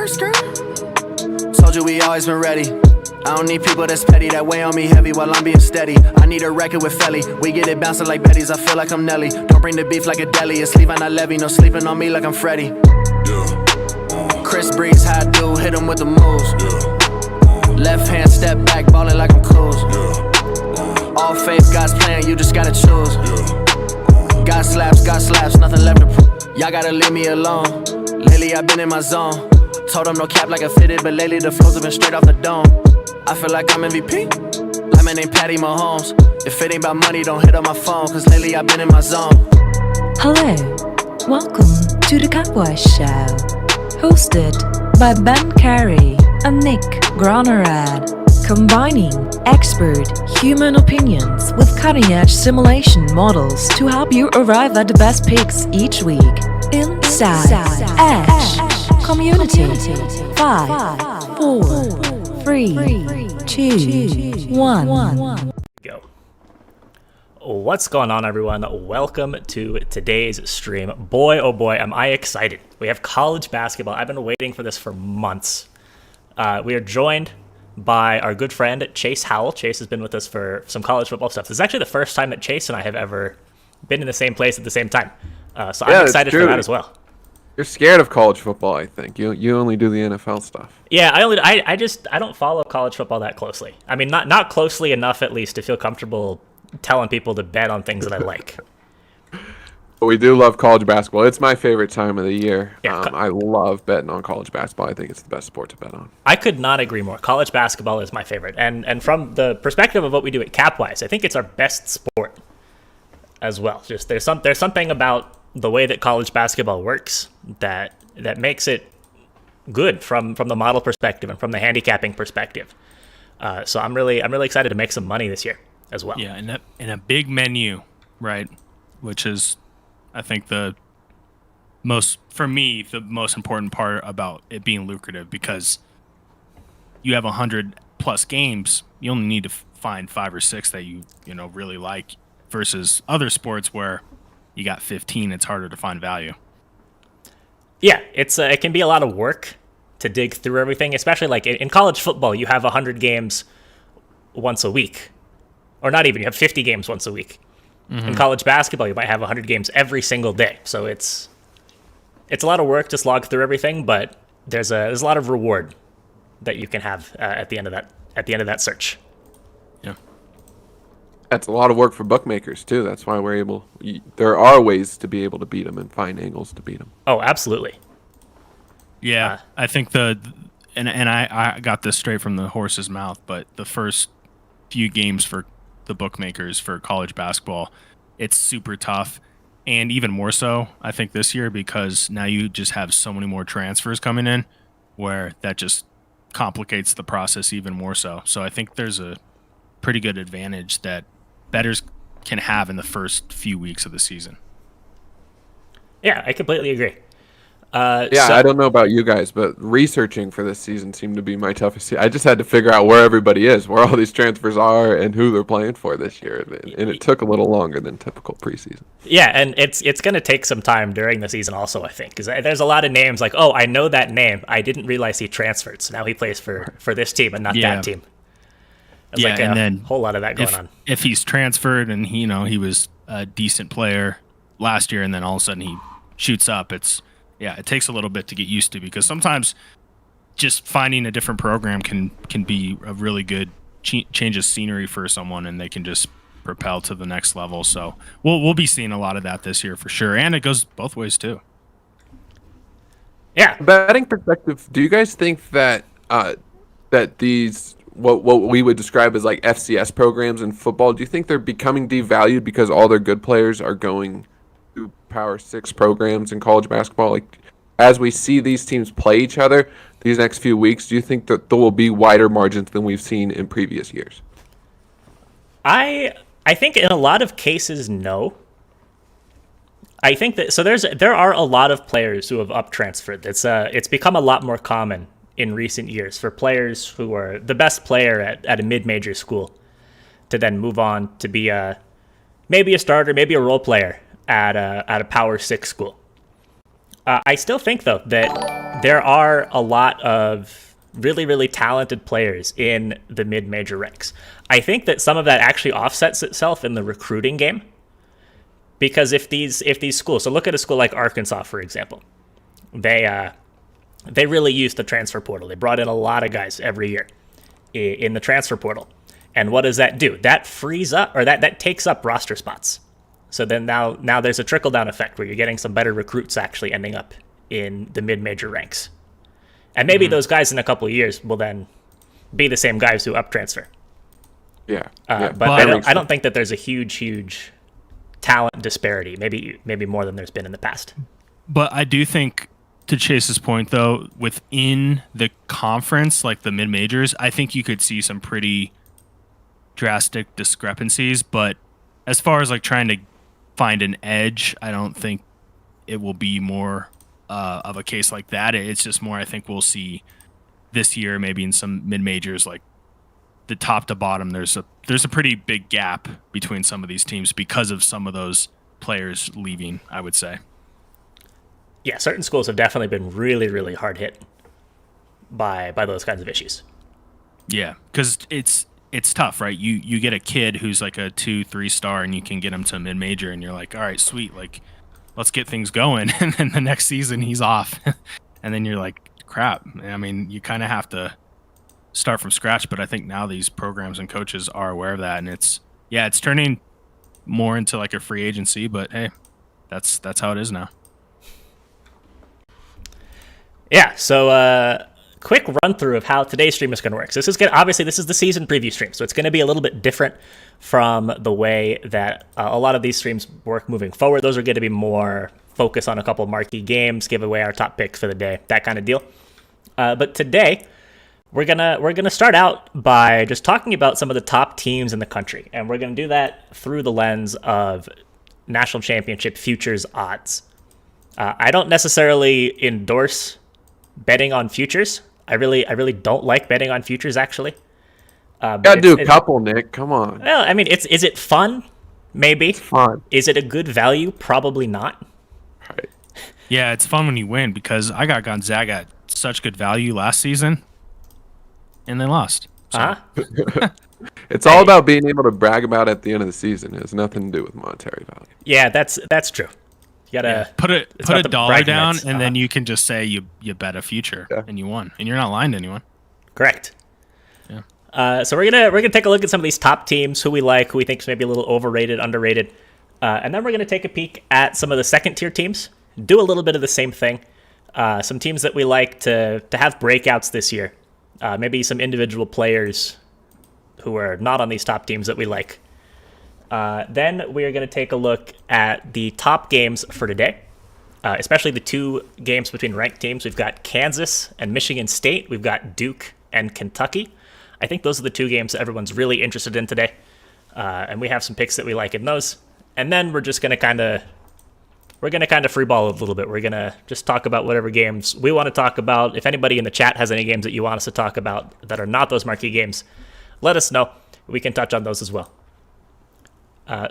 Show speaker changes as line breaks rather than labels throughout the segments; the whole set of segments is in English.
Told you we always been ready. I don't need people that's petty, that weigh on me heavy while I'm being steady. I need a record with Felly. We get it bouncing like Betty's, I feel like I'm Nelly. Don't bring the beef like a deli. It's leave on I levy, no sleeping on me like I'm Freddy. Chris Breeze, how I do, hit him with the moves. Left hand step back, ballin' like I'm Coos. All faith, God's plan, you just gotta choose. God slaps, nothing left to prove. Y'all gotta leave me alone. Lately I've been in my zone. Told them no cap like I fitted, but lately the flows have been straight off the dome. I feel like I'm MVP, like my name Patty Mahomes. If it ain't about money, don't hit up my phone, cause lately I've been in my zone.
Hello, welcome to the Cowboy Show, hosted by Ben Carey and Nick Gronerad, combining expert human opinions with cutting-edge simulation models to help you arrive at the best picks each week. Inside Edge Community. 5, 4, 3, 2, 1.
Go. What's going on, everyone? Welcome to today's stream. Boy, oh boy, am I excited. We have college basketball. I've been waiting for this for months. We are joined by our good friend, Chase Howell. Chase has been with us for some college football stuff. This is actually the first time that Chase and I have ever been in the same place at the same time. So I'm excited for that as well.
You're scared of college football, I think. You only do the NFL stuff.
Yeah, I don't follow college football that closely. I mean, not closely enough, at least, to feel comfortable telling people to bet on things that I like.
But we do love college basketball. It's my favorite time of the year.
Yeah,
I love betting on college basketball. I think it's the best sport to bet on.
I could not agree more. College basketball is my favorite. And from the perspective of what we do at Capwise, I think it's our best sport as well. Just there's something about the way that college basketball works that makes it good from the model perspective and from the handicapping perspective. So I'm really excited to make some money this year as well.
Yeah, in a big menu, right? Which is, I think, the most important part about it being lucrative, because you have 100 plus games, you only need to find 5 or 6 that you really like, versus other sports where you got 15, it's harder to find value.
Yeah, it can be a lot of work to dig through everything, especially like in college football, you have 100 games once a week. Or not even, you have 50 games once a week. Mm-hmm. In college basketball, you might have 100 games every single day. So it's a lot of work to slog through everything, but there's a lot of reward that you can have at the end of that search.
Yeah.
That's a lot of work for bookmakers, too. That's why there are ways to be able to beat them and find angles to beat them.
Oh, absolutely.
Yeah, I think and I got this straight from the horse's mouth, but the first few games for the bookmakers for college basketball, it's super tough. And even more so, I think, this year, because now you just have so many more transfers coming in, where that just complicates the process even more so. So I think there's a pretty good advantage that bettors can have in the first few weeks of the season.
Yeah, I completely agree.
I don't know about you guys, but researching for this season seemed to be my toughest. I just had to figure out where everybody is, where all these transfers are, and who they're playing for this year. And it took a little longer than typical preseason.
Yeah, and it's going to take some time during the season also, I think, because there's a lot of names like, oh, I know that name. I didn't realize he transferred, so now he plays for this team and not that team. There's
and then
a whole lot of that going on.
If he's transferred and he was a decent player last year, and then all of a sudden he shoots up, it takes a little bit to get used to, because sometimes just finding a different program can be a really good change of scenery for someone, and they can just propel to the next level. So we'll be seeing a lot of that this year for sure, and it goes both ways too.
Yeah.
Betting perspective, do you guys think that that these what we would describe as like FCS programs in football, do you think they're becoming devalued because all their good players are going to Power 6 programs in college basketball? Like, as we see these teams play each other these next few weeks, do you think that there will be wider margins than we've seen in previous years?
I think in a lot of cases, no. I think that there are a lot of players who have up transferred. It's become a lot more common in recent years for players who are the best player at a mid-major school to then move on to be maybe a starter, maybe a role player at a Power 6 school. I still think, though, that there are a lot of really, really talented players in the mid-major ranks. I think that some of that actually offsets itself in the recruiting game, because if these schools, so look at a school like Arkansas, for example, they really used the transfer portal. They brought in a lot of guys every year in the transfer portal. And what does that do? That frees up, or that takes up roster spots. So then now there's a trickle-down effect where you're getting some better recruits actually ending up in the mid-major ranks. And maybe those guys in a couple of years will then be the same guys who up-transfer.
Yeah.
But I don't think that there's a huge talent disparity, maybe more than there's been in the past.
But I do think, to Chase's point, though, within the conference, like the mid-majors, I think you could see some pretty drastic discrepancies. But as far as like trying to find an edge, I don't think it will be more of a case like that. It's just more, I think we'll see this year, maybe in some mid-majors, like the top to bottom, there's a pretty big gap between some of these teams because of some of those players leaving, I would say.
Yeah, certain schools have definitely been really, really hard hit by those kinds of issues.
Yeah, because it's tough, right? You get a kid who's like a 2-3 star and you can get him to mid-major and you're like, all right, sweet, like let's get things going. And then the next season he's off. And then you're like, crap. I mean, you kind of have to start from scratch, but I think now these programs and coaches are aware of that, and it's turning more into like a free agency, but hey, that's how it is now.
Yeah, so quick run through of how today's stream is going to work. So this is the season preview stream, so it's going to be a little bit different from the way that a lot of these streams work moving forward. Those are going to be more focus on a couple marquee games, give away our top picks for the day, that kind of deal. But today we're gonna start out by just talking about some of the top teams in the country, and we're gonna do that through the lens of national championship futures odds. I don't necessarily endorse betting on futures. I really don't like betting on futures, actually.
Gotta do a couple, Nick. Come on.
Well, I mean, is it fun? Maybe.
It's fun.
Is it a good value? Probably not.
Right.
Yeah, it's fun when you win, because I got Gonzaga at such good value last season, and they lost. So.
It's all about being able to brag about it at the end of the season. It has nothing to do with monetary value.
Yeah, that's true. You gotta
put a dollar down,
rights.
and then you can just say you bet a future and you won, and you're not lying to anyone.
Correct.
Yeah.
So we're gonna take a look at some of these top teams, who we like, who we think is maybe a little overrated, underrated, and then we're gonna take a peek at some of the second tier teams. Do a little bit of the same thing. Some teams that we like to have breakouts this year. Maybe some individual players who are not on these top teams that we like. Then we are going to take a look at the top games for today, especially the two games between ranked teams. We've got Kansas and Michigan State. We've got Duke and Kentucky. I think those are the two games that everyone's really interested in today. And we have some picks that we like in those. And then we're just going to kind of freeball a little bit. We're going to just talk about whatever games we want to talk about. If anybody in the chat has any games that you want us to talk about that are not those marquee games, let us know. We can touch on those as well.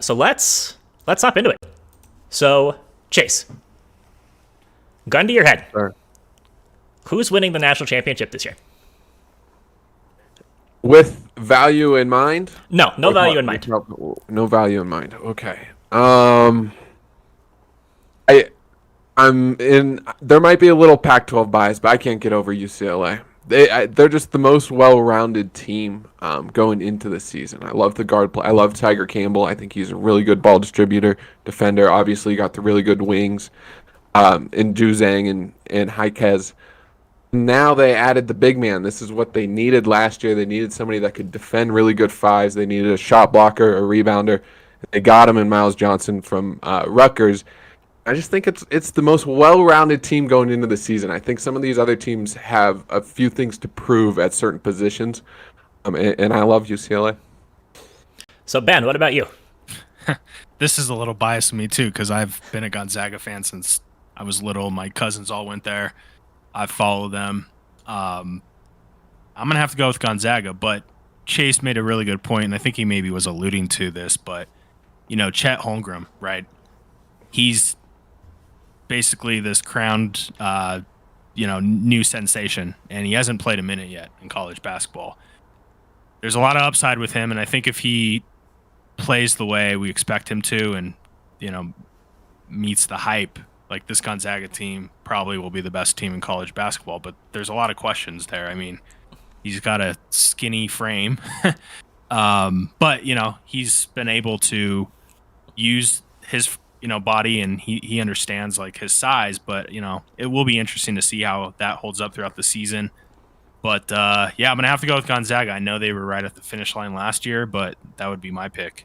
So let's hop into it. So, Chase, gun to your head.
Sure.
Who's winning the national championship this year?
With value in mind?
No value in mind.
No value in mind. Okay. I'm in. There might be a little Pac-12 bias, but I can't get over UCLA. They're just the most well-rounded team going into the season. I love the guard play. I love Tiger Campbell. I think he's a really good ball distributor, defender. Obviously, you got the really good wings in Juzang and Jaquez. Now they added the big man. This is what they needed last year. They needed somebody that could defend really good fives. They needed a shot blocker, a rebounder. They got him in Miles Johnson from Rutgers. I just think it's the most well-rounded team going into the season. I think some of these other teams have a few things to prove at certain positions, and I love UCLA.
So, Ben, what about you?
This is a little biased to me, too, because I've been a Gonzaga fan since I was little. My cousins all went there. I follow them. I'm going to have to go with Gonzaga, but Chase made a really good point, and I think he maybe was alluding to this, but, Chet Holmgren, right? He's basically this crowned new sensation, and he hasn't played a minute yet in college basketball. There's a lot of upside with him, and I think if he plays the way we expect him to and, meets the hype, like this Gonzaga team probably will be the best team in college basketball. But there's a lot of questions there. I mean, he's got a skinny frame, but, he's been able to use his body, and he understands like his size, but it will be interesting to see how that holds up throughout the season. But I'm gonna have to go with Gonzaga. I know they were right at the finish line last year, but that would be my pick.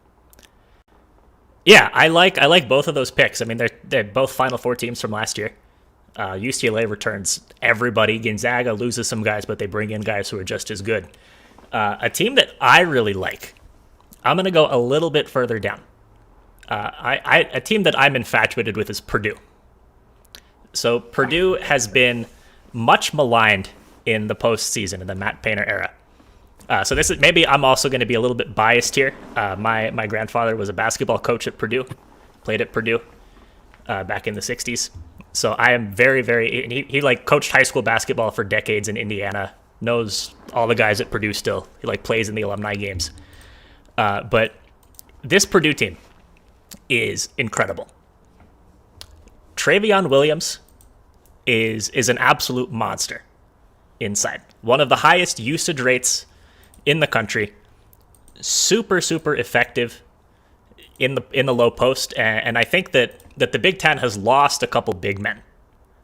Yeah, I like both of those picks. I mean, they're both Final Four teams from last year. UCLA returns everybody. Gonzaga loses some guys, but they bring in guys who are just as good. A team that I really like, I'm gonna go a little bit further down. A team that I'm infatuated with is Purdue. So Purdue has been much maligned in the postseason in the Matt Painter era. So this is maybe I'm also going to be a little bit biased here. My grandfather was a basketball coach at Purdue, played at Purdue back in the 60s. So I am very, very, and he like coached high school basketball for decades in Indiana, knows all the guys at Purdue still. He like plays in the alumni games. But this Purdue team is incredible. Travion Williams is an absolute monster inside. One of the highest usage rates in the country. Super, super effective in the low post. And I think that the Big Ten has lost a couple big men,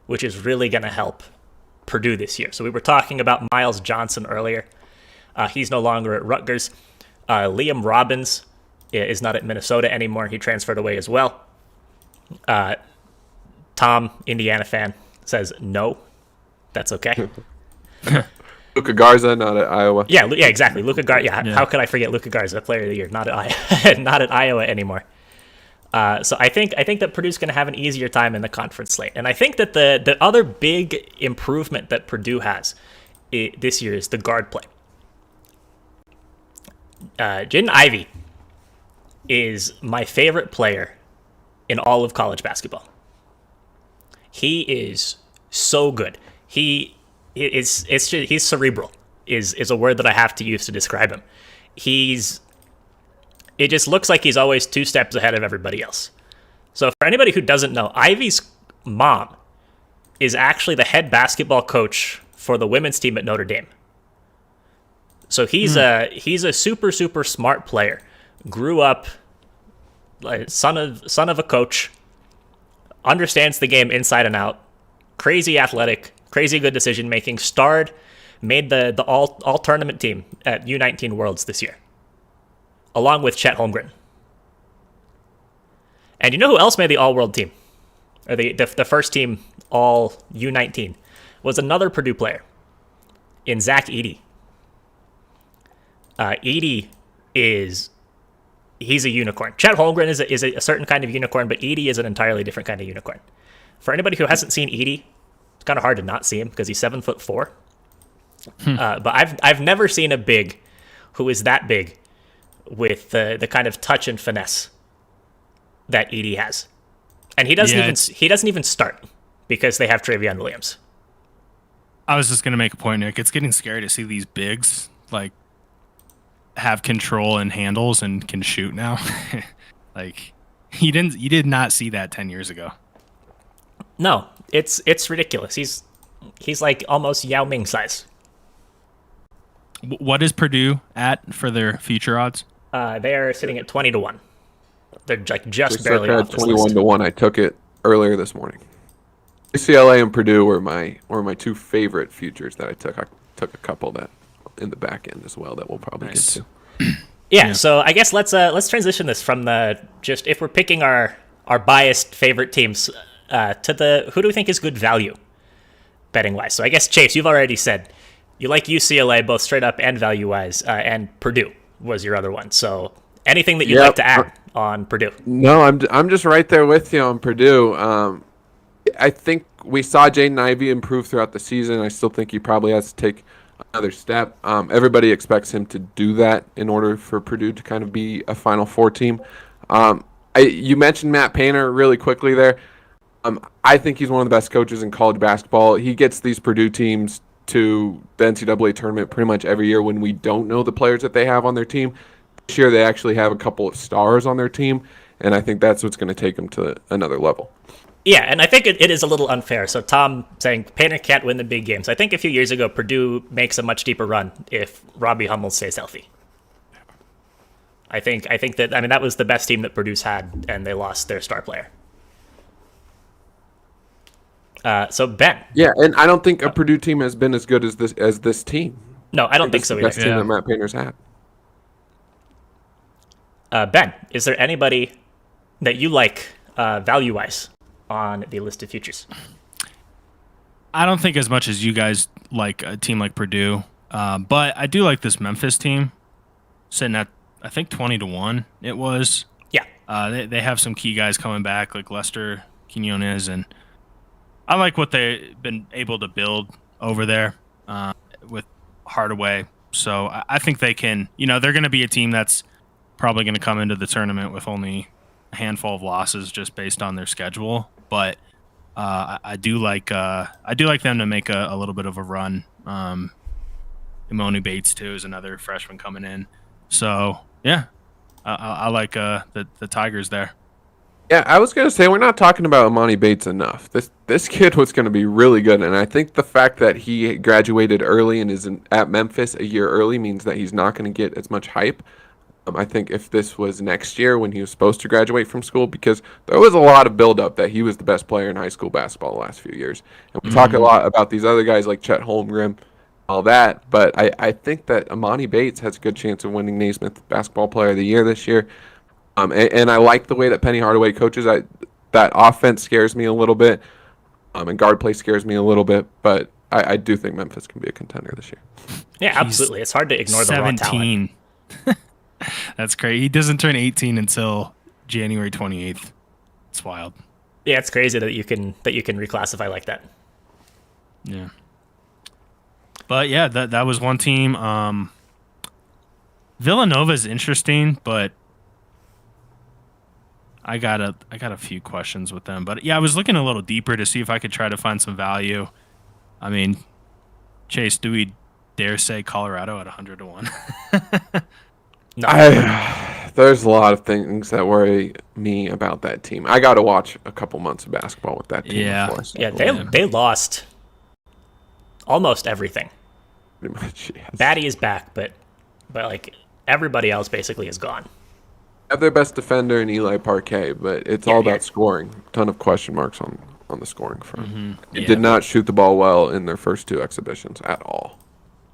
which is really going to help Purdue this year. So we were talking about Miles Johnson earlier. He's no longer at Rutgers. Liam Robbins is not at Minnesota anymore. He transferred away as well. Tom, Indiana fan, says no. That's okay.
Luka Garza, not at Iowa.
Yeah, exactly. Luka Garza. Yeah, how could I forget Luka Garza, Player of the Year? Not at Iowa anymore. So I think that Purdue's going to have an easier time in the conference slate, and I think that the other big improvement that Purdue has this year is the guard play. Jaden Ivey is my favorite player in all of college basketball. He is so good. He's cerebral is a word that I have to use to describe him. It just looks like he's always 2 steps ahead of everybody else. So for anybody who doesn't know, Ivey's mom is actually the head basketball coach for the women's team at Notre Dame. So he's a super, super smart player. Grew up son of a coach, understands the game inside and out, crazy athletic, crazy good decision making, made the all tournament team at U19 Worlds this year, along with Chet Holmgren. And you know who else made the all-world team, or the first team all U19, was another Purdue player in Zach Edey. Edey he's a unicorn. Chet Holmgren is a certain kind of unicorn, but Edey is an entirely different kind of unicorn. For anybody who hasn't seen Edey, it's kind of hard to not see him because he's 7'4". But I've never seen a big who is that big with the kind of touch and finesse that Edey has, and he doesn't even start because they have Travion Williams.
I was just gonna make a point, Nick. It's getting scary to see these bigs like have control and handles and can shoot now. Like you did not see that 10 years ago.
No, it's ridiculous. He's like almost Yao Ming size.
What is Purdue at for their future odds?
They are sitting at 20-1. They're like just barely off this
21-1. I took it earlier this morning. UCLA and Purdue were my 2 favorite futures that I took. I took a couple that in the back end as well that we'll probably get to.
Yeah, so I guess let's transition this from the just if we're picking our biased favorite teams to the who do we think is good value betting wise. So I guess Chase, you've already said you like UCLA both straight up and value wise, and Purdue was your other one. So anything that you'd like to add on Purdue?
No, I'm just right there with you on Purdue. I think we saw Jaden Ivey improve throughout the season. I still think he probably has to take another step. Everybody expects him to do that in order for Purdue to kind of be a Final Four team. You mentioned Matt Painter really quickly there. I think he's one of the best coaches in college basketball. He gets these Purdue teams to the NCAA tournament pretty much every year when we don't know the players that they have on their team. This year they actually have a couple of stars on their team, and I think that's what's going to take them to another level.
Yeah, and I think it is a little unfair. So Tom saying Painter can't win the big games. I think a few years ago Purdue makes a much deeper run if Robbie Hummel stays healthy. I think that was the best team that Purdue's had, and they lost their star player. So Ben.
Yeah, and I don't think a Purdue team has been as good as this team.
No, I don't think so
the
either.
best team that Matt Painter's had.
Ben, is there anybody that you like value-wise on the list of futures?
I don't think as much as you guys like a team like Purdue, but I do like this Memphis team, sitting at I think 20-1. It was.
Yeah.
They have some key guys coming back like Lester Quinones, and I like what they've been able to build over there with Hardaway. So I think they can. They're going to be a team that's probably going to come into the tournament with only a handful of losses just based on their schedule, but I do like them to make a little bit of a run. Imoni Bates too is another freshman coming in, so yeah, I like the Tigers there.
Yeah, I was gonna say we're not talking about Imani Bates enough. This kid was gonna be really good, and I think the fact that he graduated early and is at Memphis a year early means that he's not gonna get as much hype. I think if this was next year when he was supposed to graduate from school, because there was a lot of buildup that he was the best player in high school basketball the last few years. And we talk a lot about these other guys like Chet Holmgren, all that, but I think that Imani Bates has a good chance of winning Naismith Basketball Player of the Year this year. And I like the way that Penny Hardaway coaches. That offense scares me a little bit, and guard play scares me a little bit, but I do think Memphis can be a contender this year.
Yeah, absolutely. It's hard to ignore the raw talent.
That's great. He doesn't turn 18 until January 28th. It's wild.
Yeah, it's crazy that you can reclassify like that.
Yeah. But yeah, that was one team. Villanova's interesting, but I got a few questions with them. But yeah, I was looking a little deeper to see if I could try to find some value. I mean, Chase, do we dare say Colorado at 100-1?
No.
There's a lot of things that worry me about that team. I got to watch a couple months of basketball with that team.
Yeah.
Before, so.
Yeah, they lost almost everything.
Pretty much, yes.
Batty is back, but like everybody else basically is gone.
Have their best defender in Eli Parquet, but it's all about scoring. A ton of question marks on the scoring front.
Mm-hmm.
They did not shoot the ball well in their first two exhibitions at all.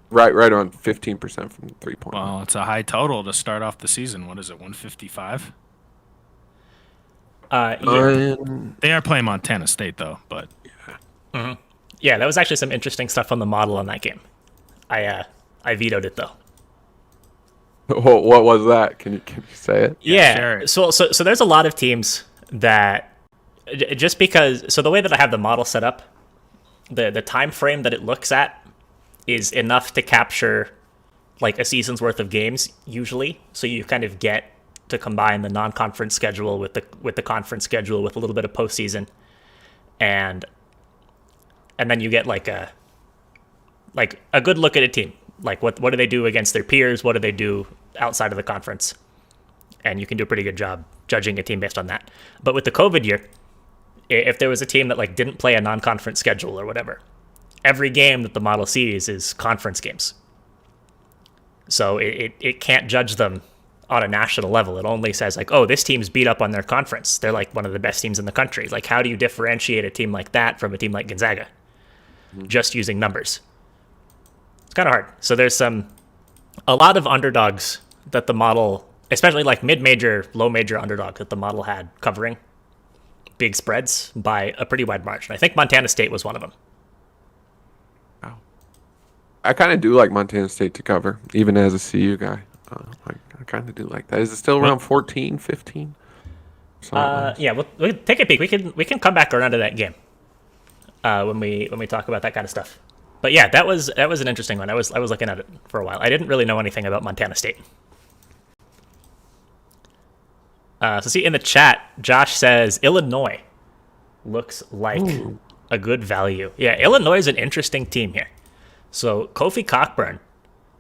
Right around 15% from 3-point.
Well, it's a high total to start off the season. What is it, 155?
Yeah.
They are playing Montana State, though. But
Yeah, that was actually some interesting stuff on the model on that game. I vetoed it, though.
What was that? Can you say it?
Yeah. So there's a lot of teams that just because. So the way that I have the model set up, the time frame that it looks at is enough to capture like a season's worth of games usually. So you kind of get to combine the non-conference schedule with the conference schedule with a little bit of postseason, and then you get like a good look at a team. Like what do they do against their peers? What do they do outside of the conference? And you can do a pretty good job judging a team based on that. But with the COVID year, if there was a team that like didn't play a non-conference schedule or whatever, every game that the model sees is conference games. So it can't judge them on a national level. It only says like, oh, this team's beat up on their conference. They're like one of the best teams in the country. Like, how do you differentiate a team like that from a team like Gonzaga? Just using numbers. It's kind of hard. So there's a lot of underdogs that the model, especially like mid-major, low-major underdog that the model had covering big spreads by a pretty wide margin. I think Montana State was one of them.
Wow. I kind of do like Montana State to cover, even as a CU guy. I kind of do like that. Is it still around 14, 15?
Yeah, we'll take a peek. We can come back around to that game when we talk about that kind of stuff. But yeah, that was an interesting one. I was looking at it for a while. I didn't really know anything about Montana State. So see in the chat, Josh says Illinois looks like a good value. Yeah, Illinois is an interesting team here. So Kofi Cockburn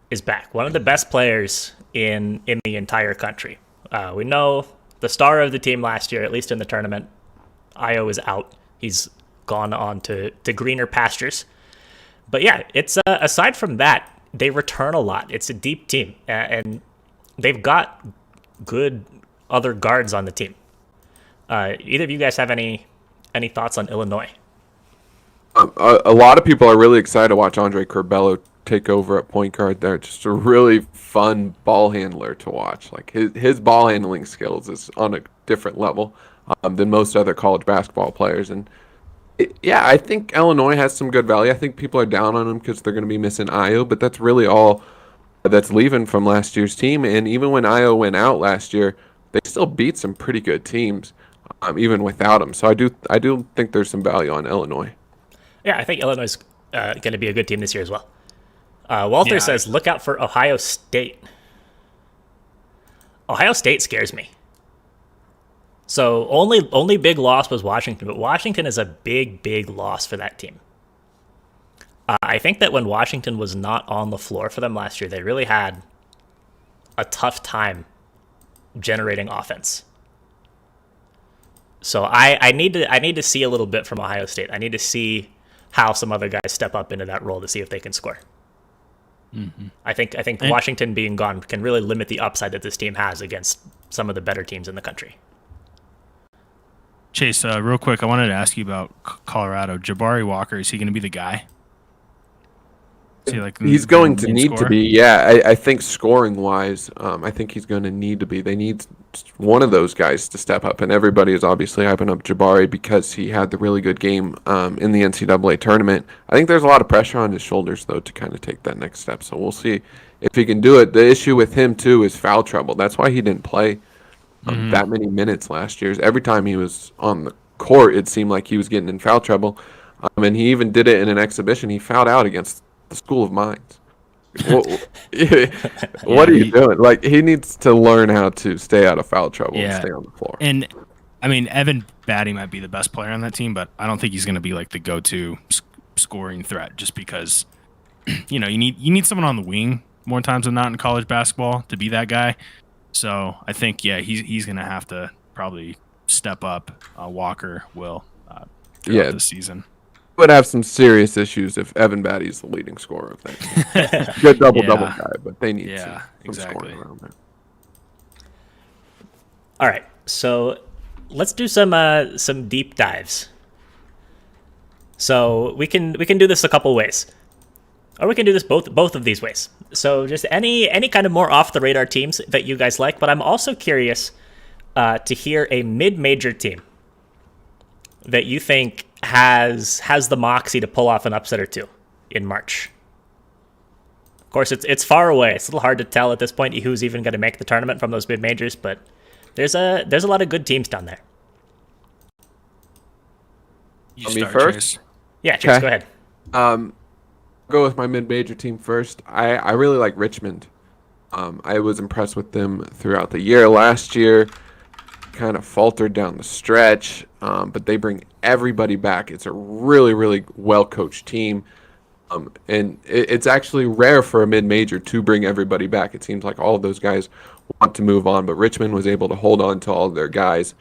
is back, one of the best players in the entire country. We know the star of the team last year, at least in the tournament, Io is out. He's gone on to greener pastures. But yeah, it's aside from that, they return a lot. It's a deep team, and they've got good other guards on the team. Either of you guys have any thoughts on Illinois?
A lot of people are really excited to watch Andre Curbelo take over at point guard there. Just a really fun ball handler to watch. Like his ball handling skills is on a different level than most other college basketball players. And yeah, I think Illinois has some good value. I think people are down on them because they're going to be missing Io, but that's really all that's leaving from last year's team. And even when Io went out last year, they still beat some pretty good teams, even without him. So I do think there's some value on Illinois.
Yeah, I think Illinois is going to be a good team this year as well. Walter says, look out for Ohio State. Ohio State scares me. So only big loss was Washington, but Washington is a big loss for that team. I think that when Washington was not on the floor for them last year, they really had a tough time generating offense. So I need to see a little bit from Ohio State. I need to see how some other guys step up into that role to see if they can score. Mm-hmm. I think Washington being gone can really limit the upside that this team has against some of the better teams in the country.
Chase, real quick, I wanted to ask you about Colorado. Jabari Walker, is he going to be the guy? Is he
he's going to need
score?
to be. Yeah, I think scoring wise, I think he's going to need to be. They need one of those guys to step up, and everybody is obviously hyping up Jabari because he had the really good game in the NCAA tournament. I think there's a lot of pressure on his shoulders though to kind of take that next step. So we'll see if he can do it. The issue with him too is foul trouble. That's why he didn't play that many minutes last year. Every time he was on the court, it seemed like he was getting in foul trouble, and he even did it in an exhibition. He fouled out against the School of Mines. What are you doing? Like, he needs to learn how to stay out of foul trouble and stay on the floor.
And I mean, Evan Batty might be the best player on that team, but I don't think he's going to be like the go-to scoring threat just because you need someone on the wing more times than not in college basketball to be that guy. So I think he's going to have to probably step up. Walker will throughout the season.
Would have some serious issues if Evan Batty's the leading scorer of that team. Good double guy, but they need some scoring around there.
All right, so let's do some deep dives. So we can do this a couple ways, or we can do this both of these ways. So just any kind of more off the radar teams that you guys like, but I'm also curious to hear a mid-major team that you think has the moxie to pull off an upset or two in March. Of course, it's far away. It's a little hard to tell at this point who's even going to make the tournament from those mid majors, but there's a lot of good teams down there.
You
me
start,
first?
Chase.
Yeah, Chase, go ahead.
Go with my mid-major team first. I really like Richmond. I was impressed with them throughout the year. Last year, kind of faltered down the stretch, but they bring everybody back. It's a really, really well-coached team, and it's actually rare for a mid-major to bring everybody back. It seems like all of those guys want to move on, but Richmond was able to hold on to all of their guys,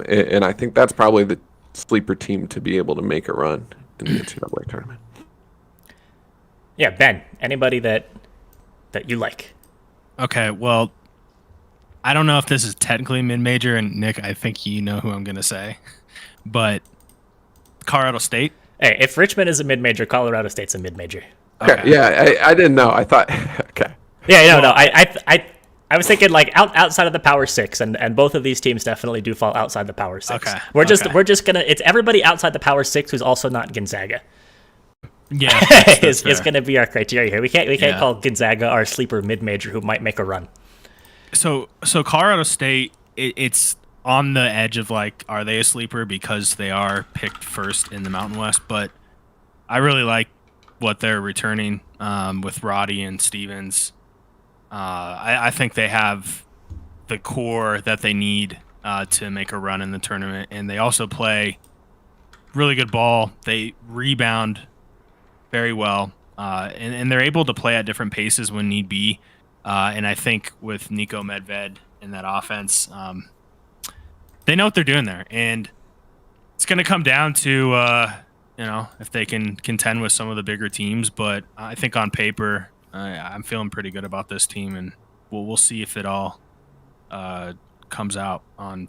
and I think that's probably the sleeper team to be able to make a run in the NCAA tournament.
Yeah, Ben, anybody that you like?
Okay, well, I don't know if this is technically mid-major, and Nick, I think you know who I'm going to say, but Colorado State.
Hey, if Richmond is a mid-major, Colorado State's a mid-major.
Okay. Yeah, I didn't know. I thought, okay.
Yeah, no. I was thinking like outside of the Power Six, and both of these teams definitely do fall outside the Power Six.
Okay.
We're just gonna. It's everybody outside the Power Six who's also not Gonzaga.
Yeah,
is going to be our criteria here. We can't call Gonzaga our sleeper mid-major who might make a run.
So Colorado State, it's on the edge of like, are they a sleeper because they are picked first in the Mountain West? But I really like what they're returning with Roddy and Stevens. I think they have the core that they need to make a run in the tournament, and they also play really good ball. They rebound very well, and they're able to play at different paces when need be. And I think with Nico Medved in that offense, they know what they're doing there. And it's going to come down to, if they can contend with some of the bigger teams. But I think on paper, I'm feeling pretty good about this team, and we'll see if it all comes out on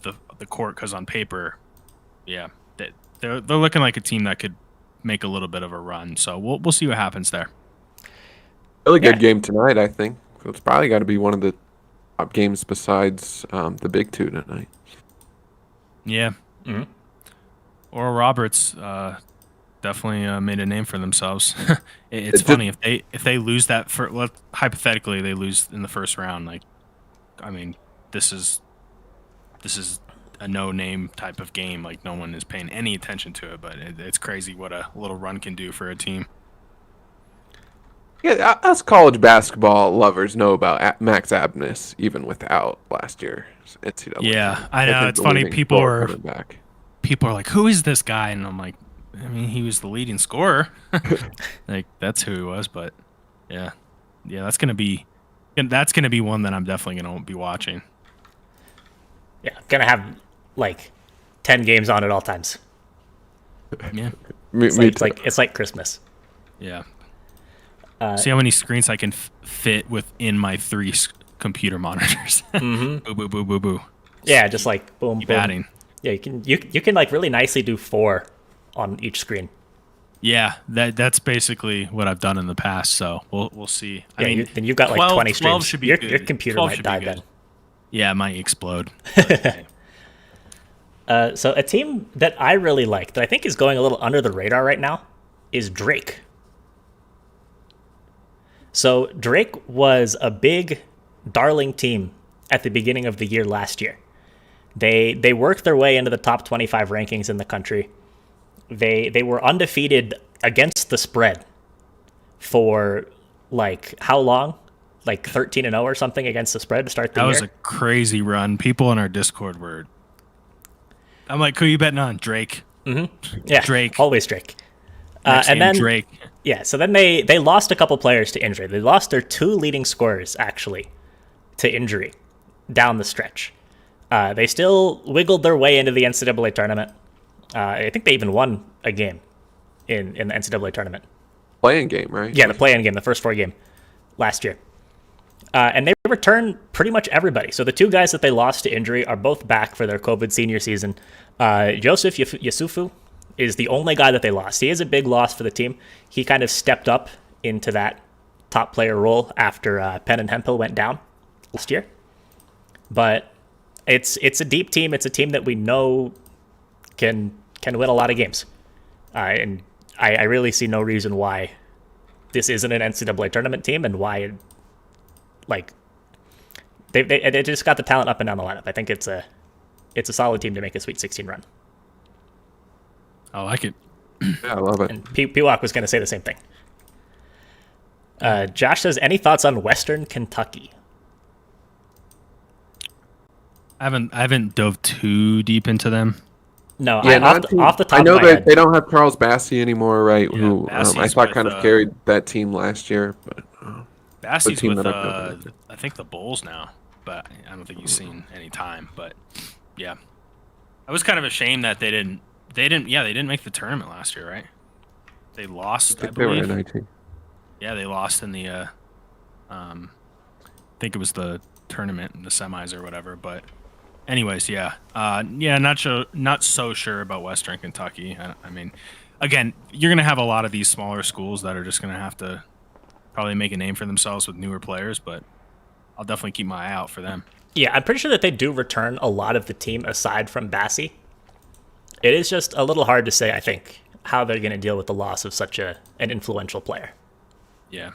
the court. Because on paper, yeah, they're looking like a team that could make a little bit of a run. So we'll see what happens there.
Really good game tonight, I think. So it's probably got to be one of the top games besides the big two tonight.
Yeah. Mm-hmm. Oral Roberts definitely made a name for themselves. It's funny if they lose that hypothetically they lose in the first round. Like, I mean, this is a no-name type of game. Like, no one is paying any attention to it, but it's crazy what a little run can do for a team.
Yeah, us college basketball lovers know about Max Abness even without last year's NCAA.
Yeah, I know. It's funny. People are like, "Who is this guy?" And I'm like, I mean, he was the leading scorer. Like, that's who he was. But yeah, that's gonna be one that I'm definitely gonna be watching.
Yeah, gonna have like 10 games on at all times.
Yeah,
it's like Christmas.
Yeah. See how many screens I can fit within my 3 computer monitors.
Mm-hmm.
Boo, boo, boo, boo, boo.
Yeah, just like boom,
Keep
boom.
adding.
Yeah, you can like really nicely do 4 on each screen.
Yeah, that's basically what I've done in the past. So we'll see.
Yeah, I mean, then you've got like 20 streams.
12 should be
your
good.
computer might die then.
Yeah, it might explode.
So a team that I really like that I think is going a little under the radar right now is Drake. So Drake was a big, darling team at the beginning of the year last year. They worked their way into the top 25 rankings in the country. They were undefeated against the spread for like how long? Like 13-0 or something against the spread to start the year.
That was a crazy run. People in our Discord were. I'm like, who are you betting on? Drake.
Mm-hmm. Yeah,
Drake.
Always Drake.
And then Drake.
Yeah, so then they lost a couple players to injury. They lost their 2 leading scorers, actually, to injury down the stretch. They still wiggled their way into the NCAA tournament. I think they even won a game in the NCAA tournament.
Play-in game, right?
Yeah, the play-in game, the first 4 game last year. And they returned pretty much everybody. So the 2 guys that they lost to injury are both back for their COVID senior season. Joseph Yusufu is the only guy that they lost. He is a big loss for the team. He kind of stepped up into that top player role after Penn and Hemphill went down last year. But it's a deep team. It's a team that we know can win a lot of games. And I really see no reason why this isn't an NCAA tournament team and why they just got the talent up and down the lineup. I think it's a solid team to make a Sweet 16 run.
I like it.
Yeah, I love it.
And Piwak was going to say the same thing. Josh says, any thoughts on Western Kentucky?
I haven't dove too deep into them.
No,
yeah,
off the top
I know
of my
that
head.
they don't have Charles Bassey anymore, right?
Yeah,
who I thought kind of carried that team last year. But
Bassey's with
I
think the Bulls now, but I don't think he's seen any time. But yeah, I was kind of ashamed that they didn't make the tournament last year, right? They lost, I
they were
believe.
in 19.
Yeah, they lost in the I think it was the tournament in the semis or whatever. But anyways, not so sure about Western Kentucky. I mean, again, you're gonna have a lot of these smaller schools that are just gonna have to probably make a name for themselves with newer players, but I'll definitely keep my eye out for them.
Yeah, I'm pretty sure that they do return a lot of the team aside from Bassey. It is just a little hard to say, I think, how they're going to deal with the loss of such an influential player.
Yeah.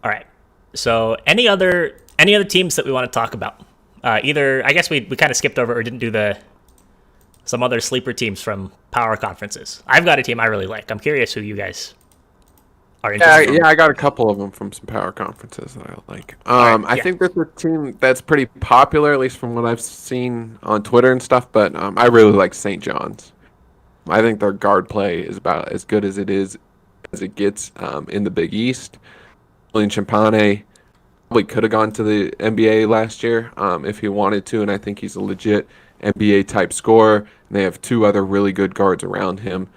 All right. So any other teams that we want to talk about? Either, I guess we kind of skipped over or didn't do some other sleeper teams from power conferences. I've got a team I really like. I'm curious who you guys are
Yeah,
interested.
I got a couple of them from some power conferences that I like.
right,
I
yeah.
think there's a team that's pretty popular, at least from what I've seen on Twitter and stuff. But I really like St. John's. I think their guard play is about as good as it gets in the Big East. Julian Champagnie probably could have gone to the NBA last year if he wanted to, and I think he's a legit NBA type scorer. And they have two other really good guards around him.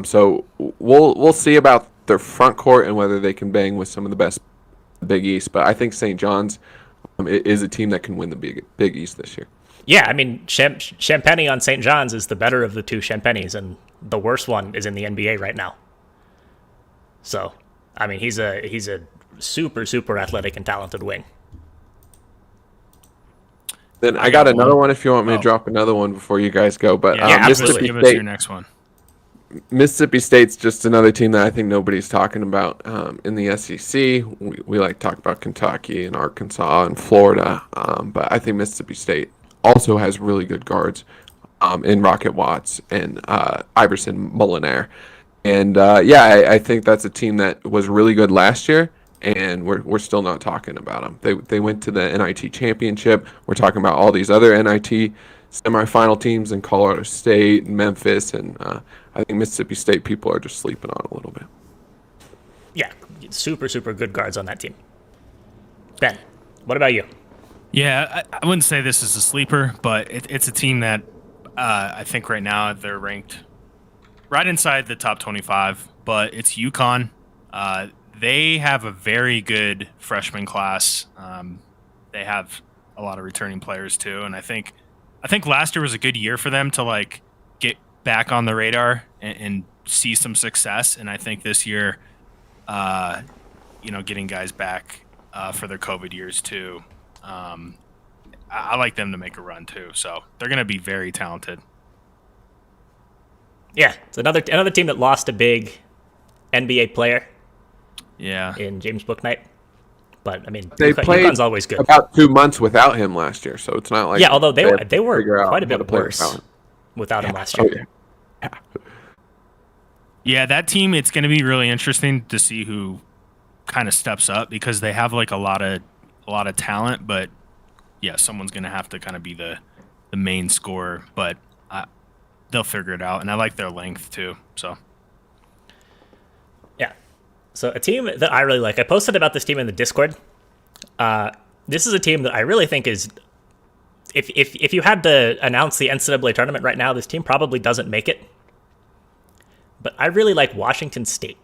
So we'll see about their front court and whether they can bang with some of the best in the Big East. But I think St. John's is a team that can win the Big East this year.
Yeah, I mean, Champagnie on St. John's is the better of the two Champagnes, and the worst one is in the NBA right now. So, I mean, he's a super, super athletic and talented wing.
Then I got another one if you want me to drop another one before you guys go. But
Yeah,
absolutely.
give us your next one.
Mississippi State's just another team that I think nobody's talking about in the SEC. We like to talk about Kentucky and Arkansas and Florida, but I think Mississippi State also has really good guards in Rocket Watts and Iverson Molinaire. And I think that's a team that was really good last year, and we're still not talking about them. They went to the NIT championship. We're talking about all these other NIT semifinal teams in Colorado State and Memphis, and I think Mississippi State people are just sleeping on a little bit.
Yeah, super, super good guards on that team. Ben, what about you?
Yeah, I wouldn't say this is a sleeper, but it's a team that I think right now they're ranked right inside the top 25, but it's UConn. They have a very good freshman class. They have a lot of returning players too, and I think last year was a good year for them to like get back on the radar and see some success. And I think this year, getting guys back for their COVID years too. I like them to make a run too, so they're going to be very talented.
Yeah, it's another team that lost a big NBA player.
Yeah,
in James Bouknight. But I mean,
They played
UConn's always good.
about 2 months without him last year, so it's not like
Although they
have to
were
figure out
quite a
how
bit
to play
worse without him last
Oh,
year.
yeah.
Yeah, that team. It's going to be really interesting to see who kind of steps up because they have like a lot of talent, but yeah, someone's going to have to kind of be the main scorer. But they'll figure it out, and I like their length too. So.
Yeah. So a team that I really like, I posted about this team in the Discord. This is a team that I really think is, if you had to announce the NCAA tournament right now, this team probably doesn't make it. But I really like Washington State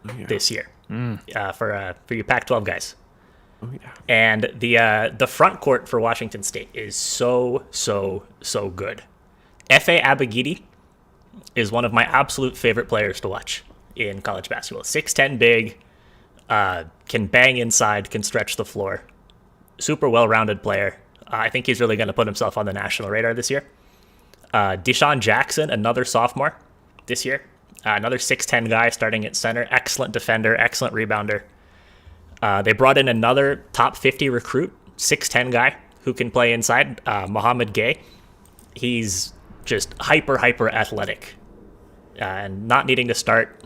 this year for you Pac-12 guys.
Oh, yeah.
And the front court for Washington State is so good. F.A. Abogidi is one of my absolute favorite players to watch in college basketball. 6'10", big, can bang inside, can stretch the floor. Super well-rounded player. I think he's really going to put himself on the national radar this year. Deshawn Jackson, another sophomore this year. Another 6'10" guy starting at center. Excellent defender, excellent rebounder. They brought in another top 50 recruit, 6'10" guy who can play inside, Mohamed Gay. He's just hyper athletic, and not needing to start.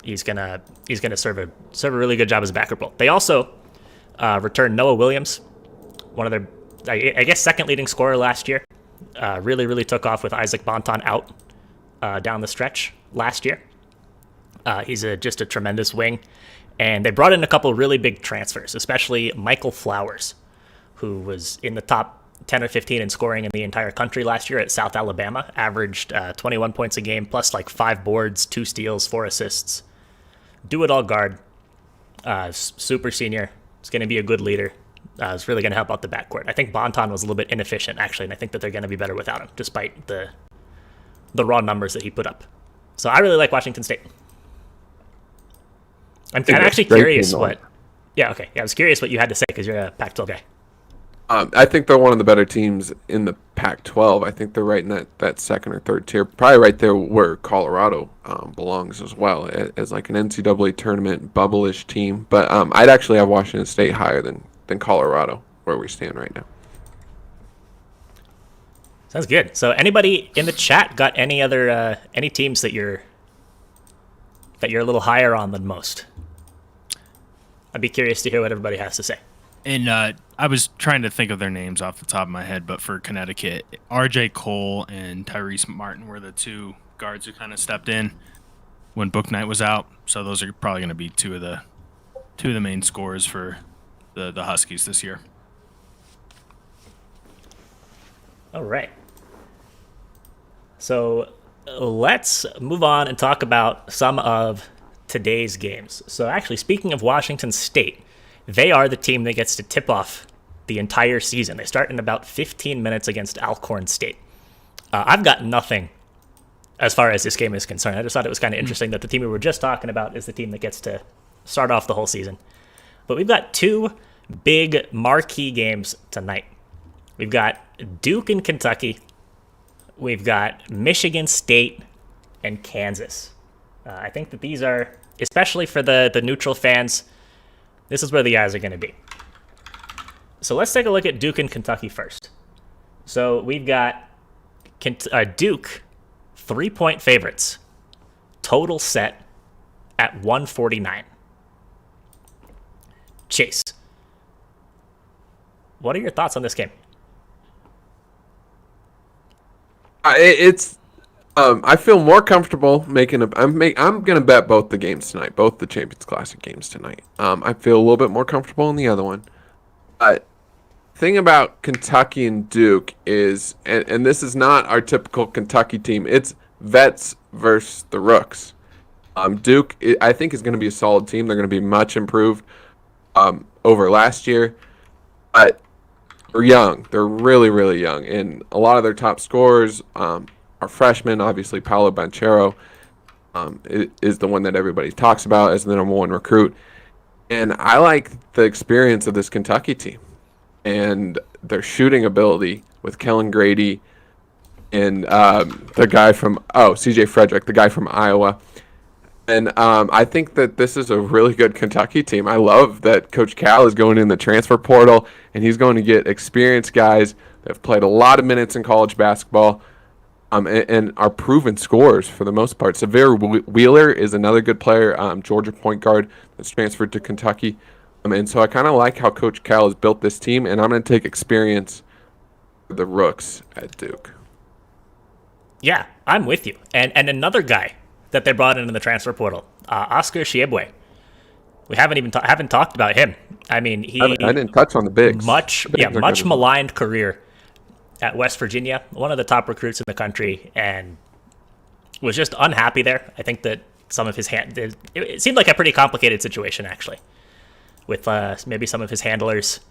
He's gonna serve a really good job as a backup role. They also returned Noah Williams, one of their I guess second leading scorer last year. Really took off with Isaac Bonton out down the stretch last year. He's just a tremendous wing. And they brought in a couple really big transfers, especially Michael Flowers, who was in the top 10 or 15 in scoring in the entire country last year at South Alabama, averaged 21 points a game, plus like 5 boards, 2 steals, 4 assists. Do-it-all guard, super senior. He's going to be a good leader. It's really going to help out the backcourt. I think Bonton was a little bit inefficient, actually, and I think that they're going to be better without him, despite the raw numbers that he put up. So I really like Washington State. I'm actually curious what... Yeah, okay. Yeah, I was curious what you had to say because you're a Pac-12 guy.
I think they're one of the better teams in the Pac-12. I think they're right in that second or third tier, probably right there where Colorado belongs as well, as like an NCAA tournament bubble-ish team. But I'd actually have Washington State higher than Colorado, where we stand right now.
Sounds good. So anybody in the chat got any other any teams that you're that you're a little higher on than most? I'd be curious to hear what everybody has to say.
And I was trying to think of their names off the top of my head, but for Connecticut, R.J. Cole and Tyrese Martin were the two guards who kind of stepped in when Book Knight was out. So those are probably going to be two of the main scorers for the Huskies this year.
All right. So let's move on and talk about some of today's games. So actually, speaking of Washington State, they are the team that gets to tip off the entire season. They start in about 15 minutes against Alcorn State. I've got nothing as far as this game is concerned. I just thought it was kind of interesting that the team we were just talking about is the team that gets to start off the whole season. But we've got two big marquee games tonight. We've got Duke and Kentucky. We've got Michigan State and Kansas. I think that these are, especially for the neutral fans, this is where the eyes are going to be. So let's take a look at Duke and Kentucky first. So we've got Duke, 3-point favorites, total set at 149. Chase, what are your thoughts on this game?
I feel more comfortable making I'm going to bet both the games tonight, both the Champions Classic games tonight. I feel a little bit more comfortable in the other one. Thing about Kentucky and Duke is, and this is not our typical Kentucky team, it's vets versus the rooks. Duke, I think, is going to be a solid team. They're going to be much improved over last year. But they're young. They're really, really young. And a lot of their top scorers are freshmen. Obviously, Paolo Banchero is the one that everybody talks about as the number one recruit. And I like the experience of this Kentucky team and their shooting ability with Kellen Grady and the guy from, CJ Frederick, the guy from Iowa. And I think that this is a really good Kentucky team. I love that Coach Cal is going in the transfer portal, and he's going to get experienced guys that have played a lot of minutes in college basketball and are proven scorers for the most part. Severe Wheeler is another good player, Georgia point guard that's transferred to Kentucky. And so I kind of like how Coach Cal has built this team, and I'm going to take experience for the rooks at Duke.
Yeah, I'm with you. And another guy that they brought in the transfer portal, Oscar Chiebwe. We haven't talked about him. I mean,
I didn't touch on the bigs.
Much maligned career at West Virginia, one of the top recruits in the country, and was just unhappy there. I think that some of his it seemed like a pretty complicated situation, actually, with maybe some of his handlers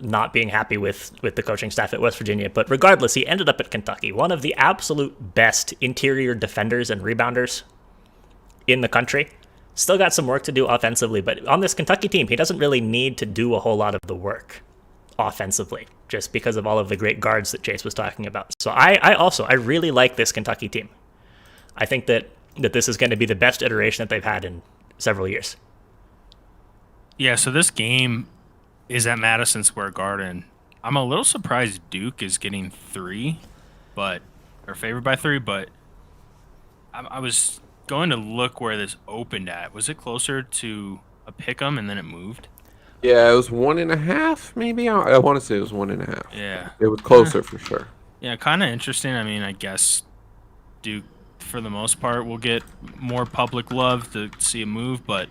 not being happy with the coaching staff at West Virginia. But regardless, he ended up at Kentucky, one of the absolute best interior defenders and rebounders in the country. Still got some work to do offensively, but on this Kentucky team, he doesn't really need to do a whole lot of the work offensively, just because of all of the great guards that Chase was talking about. So I really like this Kentucky team. I think that this is going to be the best iteration that they've had in several years.
Yeah, so this game is at Madison Square Garden. I'm a little surprised Duke is getting 3, or favored by 3, but I was going to look where this opened at. Was it closer to a pick'em and then it moved?
Yeah, it was 1.5, maybe. I want to say it was 1.5.
Yeah,
it was closer for sure.
Yeah, kind of interesting. I mean, I guess Duke, for the most part, will get more public love to see a move, but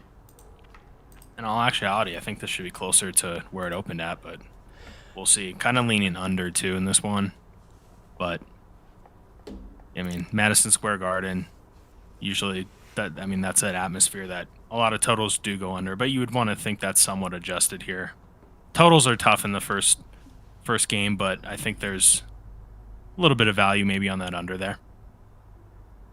in all actuality, I think this should be closer to where it opened at, but we'll see. Kind of leaning under, too, in this one. But, I mean, Madison Square Garden, usually, that's an atmosphere that a lot of totals do go under, but you would want to think that's somewhat adjusted here. Totals are tough in the first game, but I think there's a little bit of value maybe on that under there.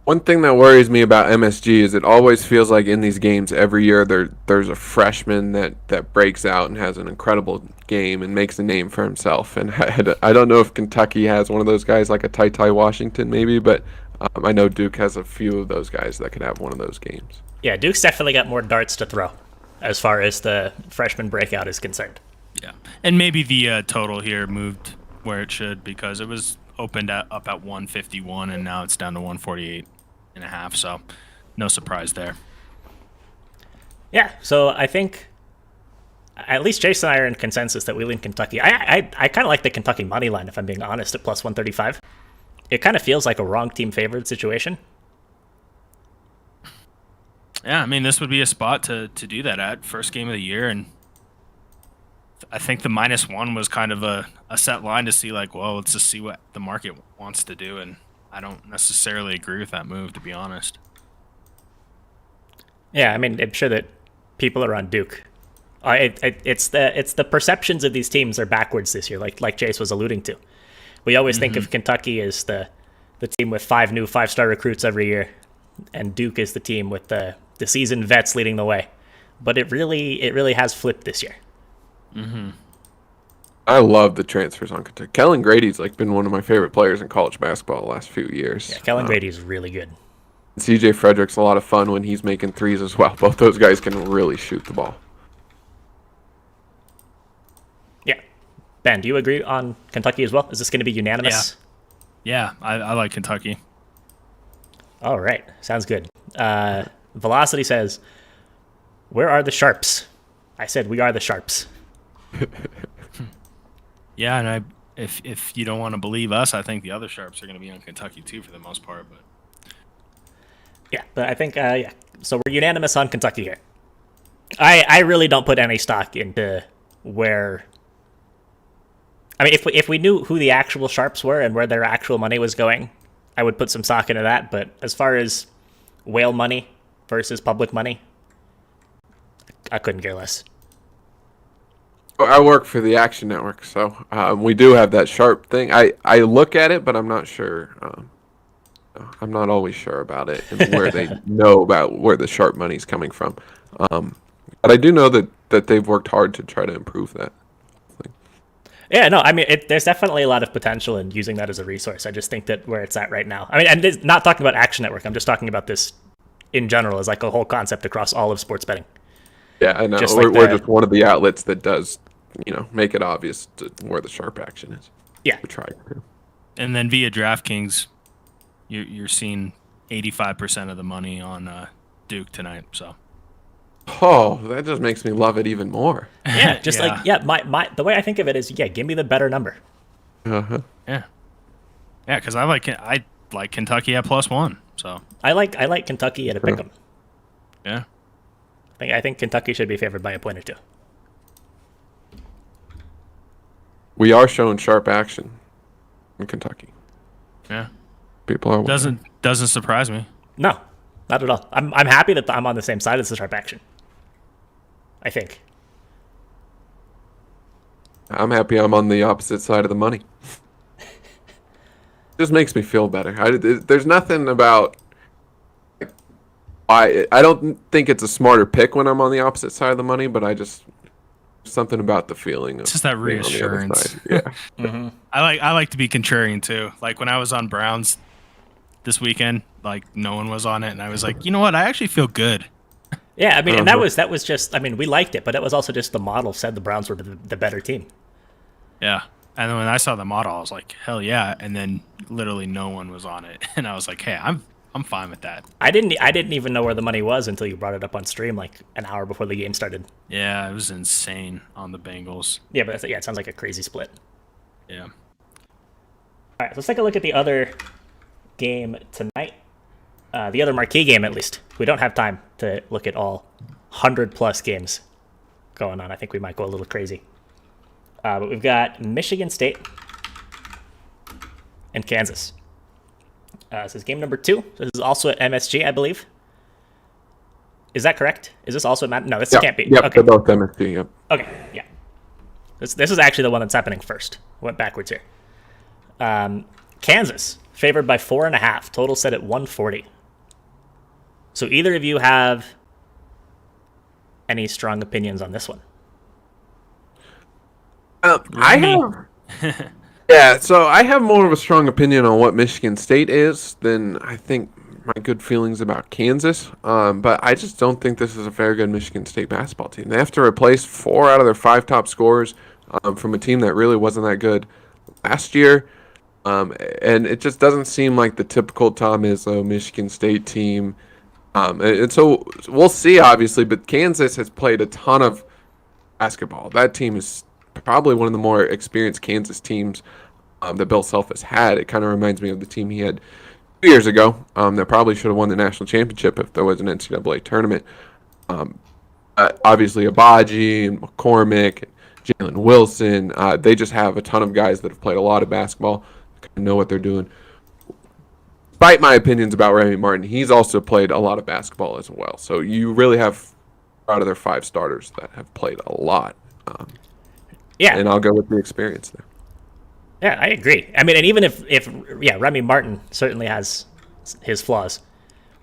One thing that worries me about MSG is it always feels like in these games every year there's a freshman that breaks out and has an incredible game and makes a name for himself. And I don't know if Kentucky has one of those guys like a Ty Washington maybe, but I know Duke has a few of those guys that could have one of those games.
Yeah, Duke's definitely got more darts to throw as far as the freshman breakout is concerned.
Yeah, and maybe the total here moved where it should because it was opened up at 151 and now it's down to 148.5. So no surprise there.
Yeah, so I think at least Jason and I are in consensus that we lean Kentucky. I kind of like the Kentucky money line, if I'm being honest, at plus 135. It kind of feels like a wrong team favored situation.
Yeah, I mean, this would be a spot to do that at first game of the year, and I think the -1 was kind of a set line to see, like, well, let's just see what the market wants to do, and I don't necessarily agree with that move, to be honest.
Yeah, I mean, I'm sure that people are on Duke. It's the perceptions of these teams are backwards this year, like Jace was alluding to. We always think of Kentucky as the team with 5 new 5-star recruits every year, and Duke is the team with the seasoned vets leading the way. But it really has flipped this year.
Mm-hmm.
I love the transfers on Kentucky. Kellen Grady's like been one of my favorite players in college basketball the last few years.
Yeah, Kellen Grady's really good.
CJ Frederick's a lot of fun when he's making threes as well. Both those guys can really shoot the ball.
Yeah. Ben, do you agree on Kentucky as well? Is this going to be unanimous?
Yeah, I like Kentucky.
All right. Sounds good. Velocity says, where are the Sharps? I said, we are the Sharps.
Yeah, and if you don't want to believe us, I think the other Sharps are going to be on Kentucky too for the most part. But
yeah, but I think yeah. So we're unanimous on Kentucky here. I really don't put any stock into where. I mean, if we knew who the actual Sharps were and where their actual money was going, I would put some stock into that. But as far as whale money versus public money, I couldn't care less.
I work for the Action Network, so we do have that Sharp thing. I look at it, but I'm not sure. I'm not always sure about it and where they know about where the Sharp money's coming from. But I do know that they've worked hard to try to improve that.
Yeah, no, I mean, there's definitely a lot of potential in using that as a resource. I just think that where it's at right now. I mean, and it's not talking about Action Network. I'm just talking about this in general as like a whole concept across all of sports betting.
Yeah, I know.
Just
We're just one of the outlets that does, make it obvious where the Sharp action is.
Yeah.
We try to.
and then via DraftKings, you're seeing 85% of the money on Duke tonight. So.
Oh, that just makes me love it even more.
Yeah, just my the way I think of it is, give me the better number.
Uh-huh.
Yeah, because I like Kentucky at +1. So
I like Kentucky at a pick'em.
Yeah,
I think Kentucky should be favored by a point or two.
We are showing Sharp action in Kentucky.
Yeah,
People are
doesn't surprise me.
No, not at all. I'm happy that I'm on the same side as the Sharp action. I think.
I'm happy I'm on the opposite side of the money. Just makes me feel better. There's nothing about. I don't think it's a smarter pick when I'm on the opposite side of the money, but I just something about the feeling.
It's just that
being on the other
reassurance.
side. Yeah.
Mm-hmm.
I like to be contrarian too. Like when I was on Browns this weekend, like no one was on it, and I was like, you know what? I actually feel good.
Yeah, I mean, and that was just. I mean, we liked it, but it was also just the model said the Browns were the better team.
Yeah. And then when I saw the model, I was like, hell yeah. And then literally no one was on it. And I was like, hey, I'm fine with that.
I didn't even know where the money was until you brought it up on stream like an hour before the game started.
Yeah, it was insane on the Bengals.
Yeah, but it sounds like a crazy split.
Yeah.
All right, so let's take a look at the other game tonight. The other marquee game, at least. We don't have time to look at all 100-plus games going on. I think we might go a little crazy. But we've got Michigan State and Kansas. This is game number 2. This is also at MSG, I believe. Is that correct? Is this also at No, this can't be.
Yep,
Okay.
they're both MSG, yep.
Okay, yeah. This is actually the one that's happening first. Went backwards here. Kansas, favored by 4.5. Total set at 140. So either of you have any strong opinions on this one?
I have. Yeah, so I have more of a strong opinion on what Michigan State is than I think my good feelings about Kansas. But I just don't think this is a very good Michigan State basketball team. They have to replace 4 out of their 5 top scorers from a team that really wasn't that good last year. And it just doesn't seem like the typical Tom Izzo Michigan State team And so we'll see, obviously, but Kansas has played a ton of basketball. That team is probably one of the more experienced Kansas teams that Bill Self has had. It kind of reminds me of the team he had 2 years ago that probably should have won the national championship if there was an NCAA tournament. Obviously, Abaji and McCormick, Jalen Wilson, they just have a ton of guys that have played a lot of basketball, kind of know what they're doing. Despite my opinions about Remy Martin, he's also played a lot of basketball as well. So you really have out of their 5 starters that have played a lot.
Yeah.
And I'll go with the experience there.
Yeah, I agree. I mean, and even if Remy Martin certainly has his flaws,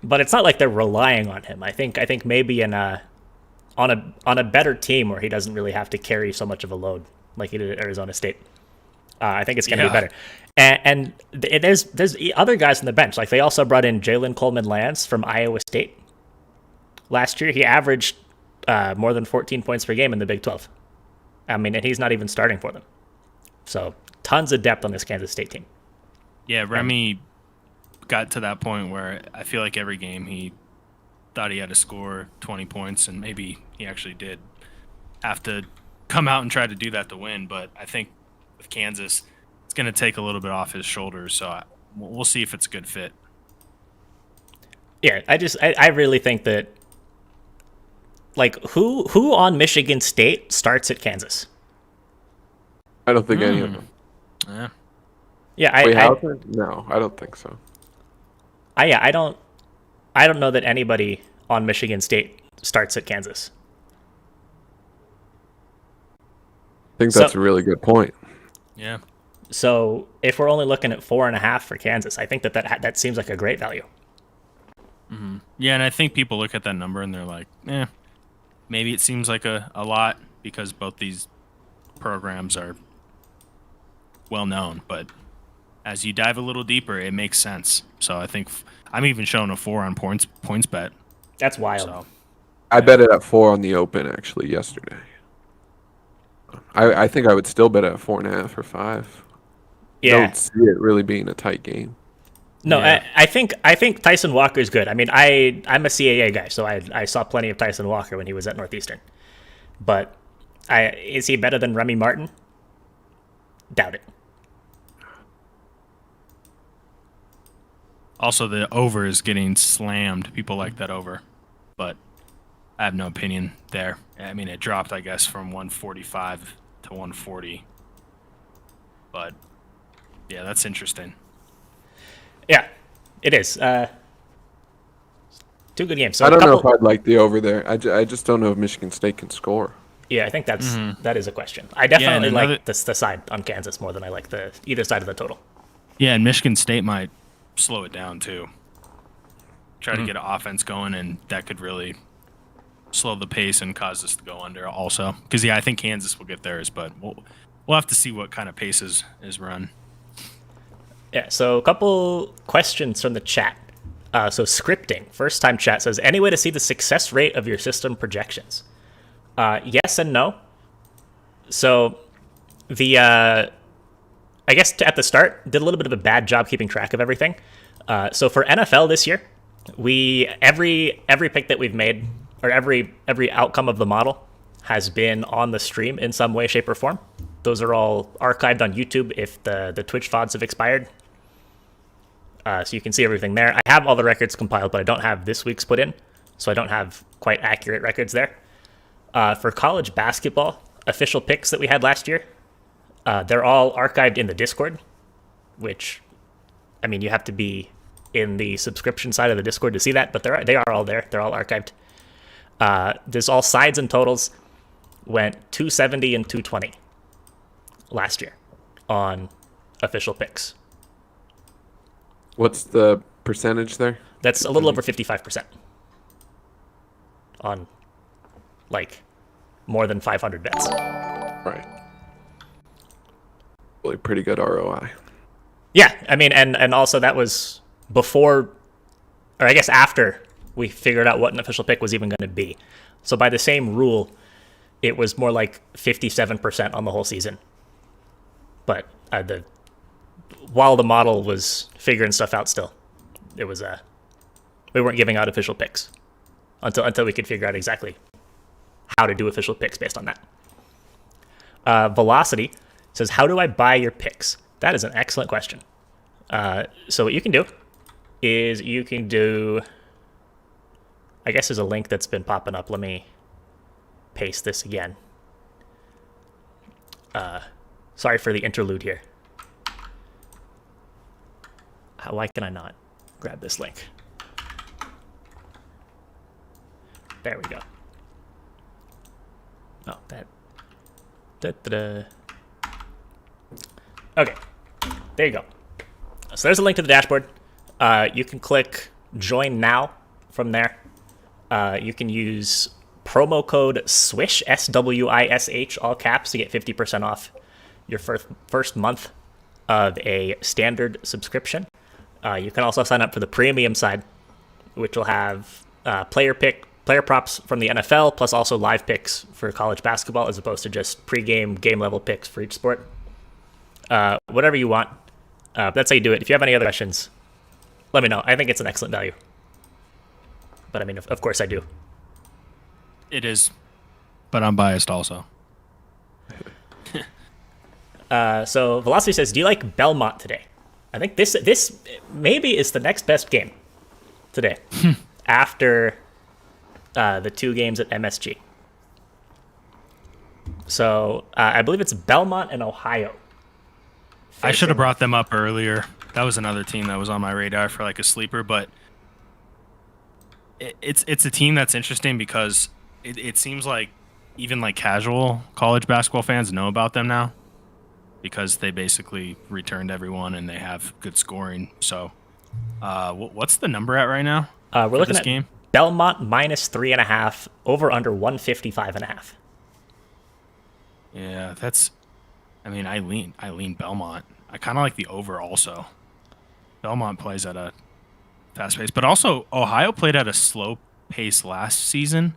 but it's not like they're relying on him. I think maybe on a better team where he doesn't really have to carry so much of a load like he did at Arizona State. I think it's going to be better. And there's other guys on the bench. Like they also brought in Jalen Coleman-Lance from Iowa State. Last year, he averaged more than 14 points per game in the Big 12. I mean, and he's not even starting for them. So tons of depth on this Kansas State team.
Yeah, Remy got to that point where I feel like every game he thought he had to score 20 points, and maybe he actually did have to come out and try to do that to win. But I think with Kansas, it's going to take a little bit off his shoulders, so we'll see if it's a good fit.
Yeah, I really think that, like, who on Michigan State starts at Kansas?
I don't think any of them.
Yeah.
Yeah,
No, I don't think so.
I don't know that anybody on Michigan State starts at Kansas.
I think that's a really good point.
Yeah.
So if we're only looking at 4.5 for Kansas, I think that seems like a great value.
Mm-hmm. Yeah, and I think people look at that number and they're like, maybe it seems like a lot because both these programs are well known, but as you dive a little deeper, it makes sense. So I think I'm even showing a 4 on points bet.
That's wild.
So,
I bet it at 4 on the open actually yesterday. I think I would still bet at 4.5 or 5.
Yeah.
Don't see it really being a tight game.
No,
yeah.
I think Tyson Walker's good. I mean, I'm a CAA guy, so I saw plenty of Tyson Walker when he was at Northeastern. But is he better than Remy Martin? Doubt it.
Also, the over is getting slammed. People like that over, but I have no opinion there. I mean, it dropped, I guess, from 145 to 140. But yeah, that's interesting.
Yeah, it is. 2 good games. So
I don't know if I'd like the over there. I just don't know if Michigan State can score.
Yeah, I think that is a question. I definitely like the side on Kansas more than I like either side of the total.
Yeah, and Michigan State might slow it down too. Try to get an offense going, and that could really slow the pace and cause us to go under also. Because I think Kansas will get theirs, but we'll have to see what kind of pace is run.
Yeah, so a couple questions from the chat. So scripting, first time chat says, any way to see the success rate of your system projections? Yes and no. So I guess at the start, did a little bit of a bad job keeping track of everything. So for NFL this year, every pick that we've made, or every outcome of the model has been on the stream in some way, shape, or form. Those are all archived on YouTube if the Twitch VODs have expired. So you can see everything there. I have all the records compiled, but I don't have this week's put in, so I don't have quite accurate records there. For college basketball, official picks that we had last year, they're all archived in the Discord, which, I mean, you have to be in the subscription side of the Discord to see that, but they are all there. They're all archived. There's all sides and totals. Went 270 and 220 last year on official picks.
What's the percentage there?
That's a little over 55% on, like, more than 500 bets.
Right. Really pretty good ROI.
Yeah, I mean, and also that was before, or I guess after we figured out what an official pick was even going to be. So by the same rule, it was more like 57% on the whole season. But while the model was figuring stuff out still, it was We weren't giving out official picks until we could figure out exactly how to do official picks based on that. Velocity says, how do I buy your picks? That is an excellent question. So what you can do is you can do, I guess there's a link that's been popping up. Let me paste this again. Sorry for the interlude here. Why can I not grab this link? There we go. Oh, that. Da-da-da. Okay, there you go. So there's a link to the dashboard. You can click Join Now from there. You can use promo code SWISH, SWISH, all caps, to get 50% off your first month of a standard subscription. You can also sign up for the premium side, which will have player props from the NFL, plus also live picks for college basketball, as opposed to just pregame, game level picks for each sport. Whatever you want. That's how you do it. If you have any other questions, let me know. I think it's an excellent value. But I mean, of course I do.
It is, but I'm biased also.
So Velocity says, do you like Belmont today? I think this maybe is the next best game today after the 2 games at MSG. So I believe it's Belmont and Ohio.
I should have brought them up earlier. That was another team that was on my radar for like a sleeper, but it's a team that's interesting because it seems like even like casual college basketball fans know about them now because they basically returned everyone and they have good scoring. So what's the number at right now?
We're looking
this
at
game?
Belmont -3.5, over under 155.5.
Yeah, I mean, I lean Belmont. I kind of like the over also. Belmont plays at a fast pace, but also Ohio played at a slow pace last season,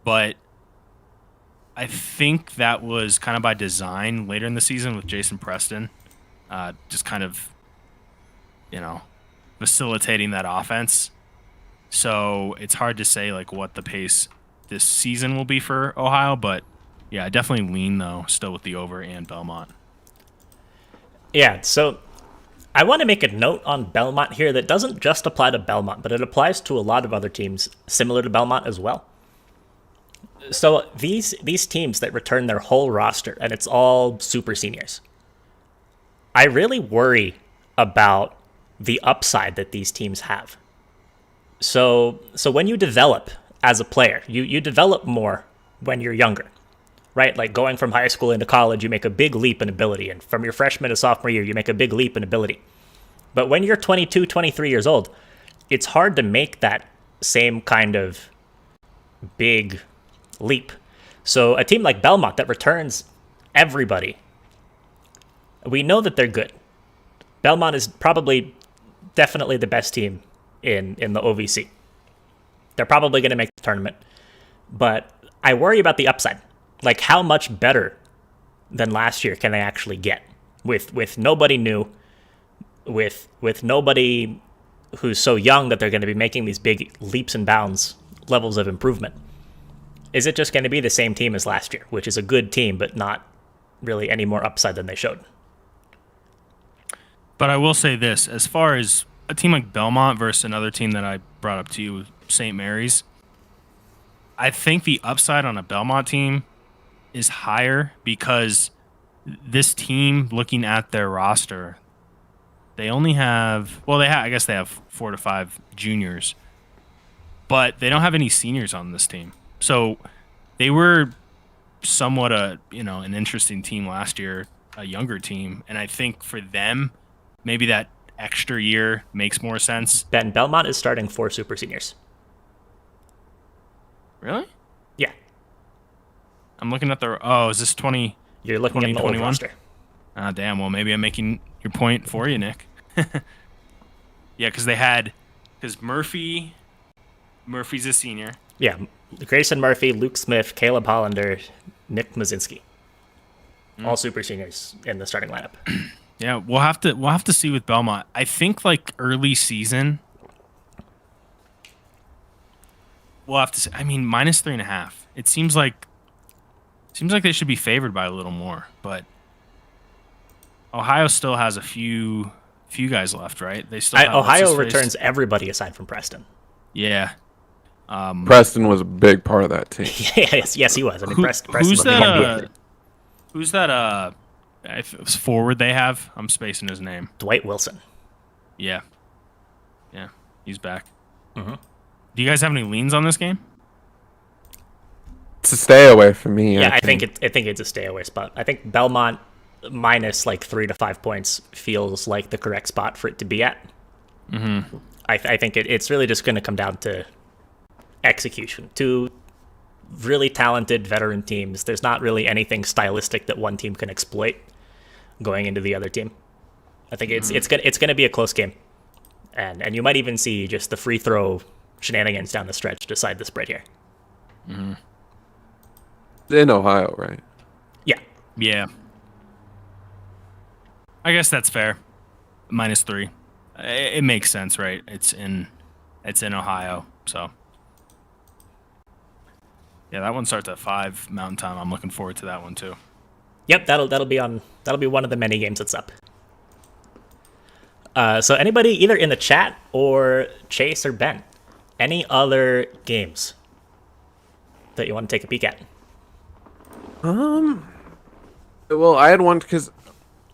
but I think that was kind of by design later in the season with Jason Preston, just kind of, facilitating that offense. So it's hard to say like what the pace this season will be for Ohio, but yeah, I definitely lean though still with the over and Belmont.
Yeah, so I want to make a note on Belmont here that doesn't just apply to Belmont, but it applies to a lot of other teams similar to Belmont as well. So these teams that return their whole roster, and it's all super seniors, I really worry about the upside that these teams have. So when you develop as a player, you develop more when you're younger, right? Like going from high school into college, you make a big leap in ability. And from your freshman to sophomore year, you make a big leap in ability. But when you're 22, 23 years old, it's hard to make that same kind of big leap. So a team like Belmont that returns everybody, we know that they're good. Belmont is definitely the best team in the OVC. They're probably going to make the tournament. But I worry about the upside. Like, how much better than last year can they actually get with nobody new, with nobody who's so young that they're going to be making these big leaps and bounds levels of improvement? Is it just going to be the same team as last year, which is a good team, but not really any more upside than they showed?
But I will say this, as far as a team like Belmont versus another team that I brought up to you, St. Mary's, I think the upside on a Belmont team is higher because this team, looking at their roster, they only have, I guess they have 4 to 5 juniors, but they don't have any seniors on this team. So they were somewhat an interesting team last year, a younger team, and I think for them, maybe that extra year makes more sense.
Ben, Belmont is starting 4 super seniors.
Really?
Yeah.
I'm looking at is this 20?
You're looking at the old roster.
Ah, damn. Well, maybe I'm making your point for you, Nick. Yeah, because Murphy's a senior.
Yeah, Grayson Murphy, Luke Smith, Caleb Hollander, Nick Mazinski. All super seniors in the starting lineup.
Yeah, we'll have to see with Belmont. I think like early season, we'll have to see. I mean, minus 3.5. It seems like they should be favored by a little more, but Ohio still has a few guys left, right? They still have,
Ohio returns everybody aside from Preston.
Yeah.
Preston was a big part of that team.
yes, he was. I mean, Preston
who's that forward they have? I'm spacing his name.
Dwight Wilson.
Yeah, he's back.
Mm-hmm.
Do you guys have any leans on this game?
It's a stay away for me.
Yeah, I think it's a stay away spot. I think Belmont minus like 3 to 5 points feels like the correct spot for it to be at.
Mm-hmm.
I think it's really just going to come down to execution. Two really talented veteran teams. There's not really anything stylistic that one team can exploit going into the other team. I think it's going to be a close game, and you might even see just the free throw shenanigans down the stretch decide the spread here.
Mm-hmm.
In Ohio, right?
Yeah. I guess that's fair. Minus 3. It makes sense, right? It's in Ohio, so. Yeah, that one starts at 5 Mountain Time. I'm looking forward to that one too.
Yep, that'll be one of the many games that's up. So anybody either in the chat or Chase or Ben, any other games that you want to take a peek at?
Well, I had one because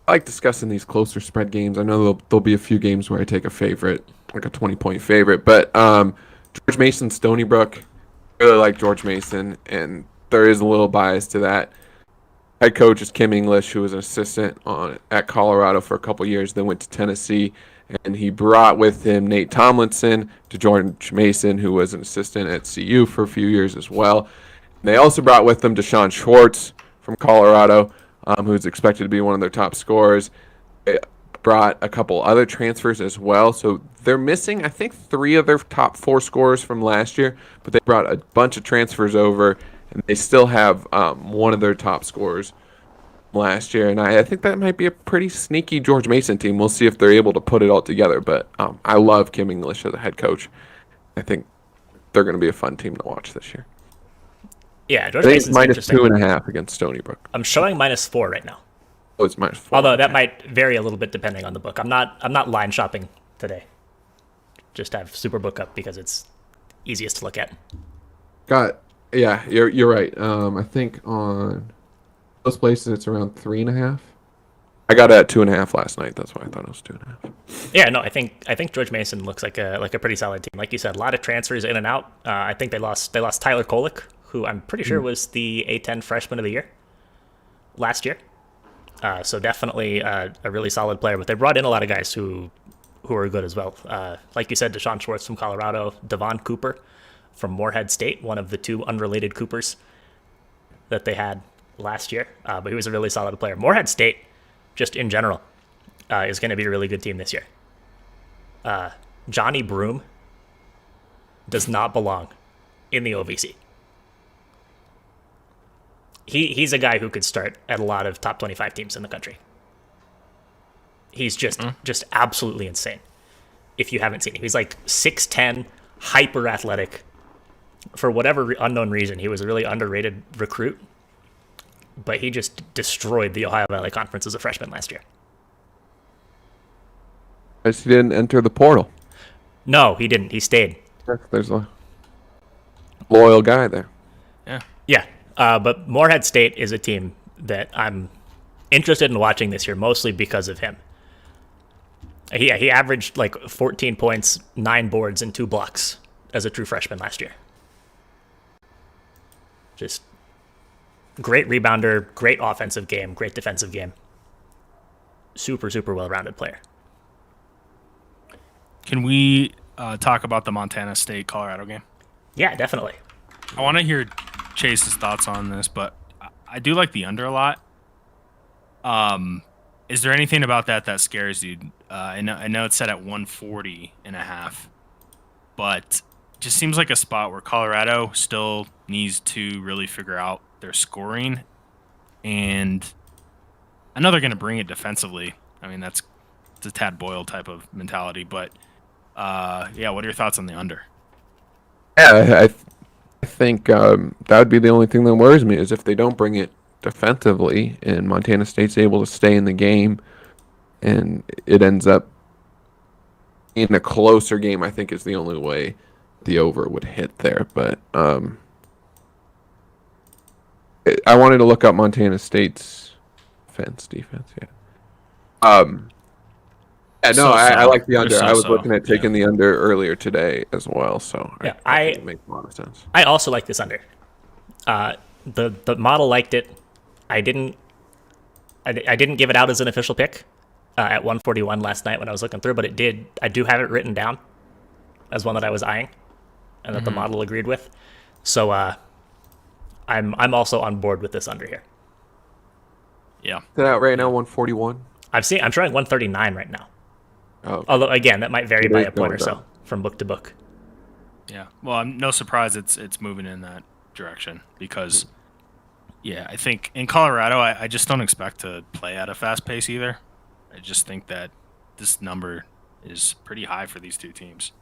I like discussing these closer spread games. I know there'll be a few games where I take a favorite, like a 20-point favorite, but George Mason, Stony Brook, really like George Mason, and there is a little bias to that. Head coach is Kim English, who was an assistant at Colorado for a couple years, then went to Tennessee, and he brought with him Nate Tomlinson to George Mason, who was an assistant at CU for a few years as well. And they also brought with them Deshawn Schwartz from Colorado, who's expected to be one of their top scorers. They brought a couple other transfers as well, so they're missing, I think, 3 of their top 4 scorers from last year, but they brought a bunch of transfers over, and they still have one of their top scorers last year, and I think that might be a pretty sneaky George Mason team. We'll see if they're able to put it all together, but I love Kim English as a head coach. I think they're going to be a fun team to watch this year.
Yeah, George Mason's
minus 2.5 against Stony Brook.
I'm showing minus 4 right now.
Oh, it's minus 4.
Although that might vary a little bit depending on the book. I'm not line shopping today. Just have Superbook up because it's easiest to look at.
Yeah, you're right. I think on those places it's around 3.5. I got it at 2.5 last night. That's why I thought it was 2.5.
Yeah, no, I think George Mason looks like a pretty solid team. Like you said, a lot of transfers in and out. I think they lost Tyler Kolek, who I'm pretty sure was the A10 freshman of the year last year. So definitely a really solid player. But they brought in a lot of guys who are good as well. Like you said, Deshawn Schwartz from Colorado, Devon Cooper from Morehead State, one of the 2 unrelated Coopers that they had last year. But he was a really solid player. Morehead State, just in general, is going to be a really good team this year. Johnny Broom does not belong in the OVC. He's a guy who could start at a lot of top 25 teams in the country. He's just absolutely insane. If you haven't seen him, he's like 6'10", hyper athletic. For whatever unknown reason, he was a really underrated recruit, but he just destroyed the Ohio Valley Conference as a freshman last year.
I guess he didn't enter the portal.
No, he didn't. He stayed.
There's a loyal guy there.
Yeah. But Morehead State is a team that I'm interested in watching this year, mostly because of him. He averaged like 14 points, 9 boards, and 2 blocks as a true freshman last year. Just great rebounder, great offensive game, great defensive game. Super, super well-rounded player.
Can we talk about the Montana State-Colorado game?
Yeah, definitely.
I want to hear Chase's thoughts on this, but I do like the under a lot. Is there anything about that scares you? I know it's set at 140.5, but just seems like a spot where Colorado still needs to really figure out their scoring, and I know they're going to bring it defensively. I mean, it's a Tad Boyle type of mentality, but what are your thoughts on the under?
Yeah, I think that would be the only thing that worries me is if they don't bring it defensively and Montana State's able to stay in the game and it ends up in a closer game, I think is the only way the over would hit there. But I wanted to look up Montana State's defense. Yeah. I like the under. I was looking at taking the under earlier today as well, so
Yeah,
I think it makes a lot of sense.
I also like this under. The model liked it. I didn't give it out as an official pick at 141 last night when I was looking through, but it did. I do have it written down as one that I was eyeing, and that the model agreed with. So I'm also on board with this under here.
Yeah.
Is it out right now 141?
I'm showing 139 right now.
Oh, okay.
Although again, that might vary
It
by
is
a point
going
or so
down.
from book to book.
Yeah. Well, I'm no surprise it's moving in that direction because, yeah, I think in Colorado, I just don't expect to play at a fast pace either. I just think that this number is pretty high for these two teams.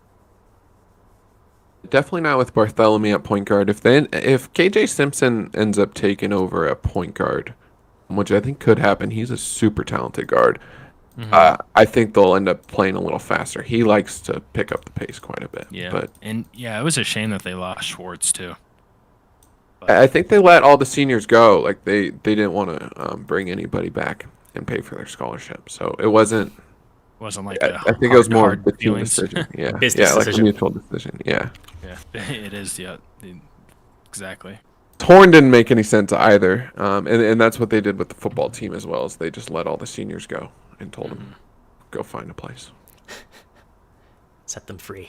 Definitely not with Bartholomew at point guard. If KJ Simpson ends up taking over at point guard, which I think could happen, he's a super talented guard. I think they'll end up playing a little faster. He likes to pick up the pace quite a bit.
Yeah.
But
it was a shame that they lost Schwartz too.
I think they let all the seniors go. Like they didn't want to bring anybody back and pay for their scholarship. So it wasn't.
Wasn't like
I think it was more of the team
feelings.
decision. Yeah,
Business
like
decision.
a mutual decision. Yeah.
Yeah, it is. Yeah, exactly.
Torn didn't make any sense either, and that's what they did with the football team as well. Is they just let all the seniors go and told them go find a place.
Set them free.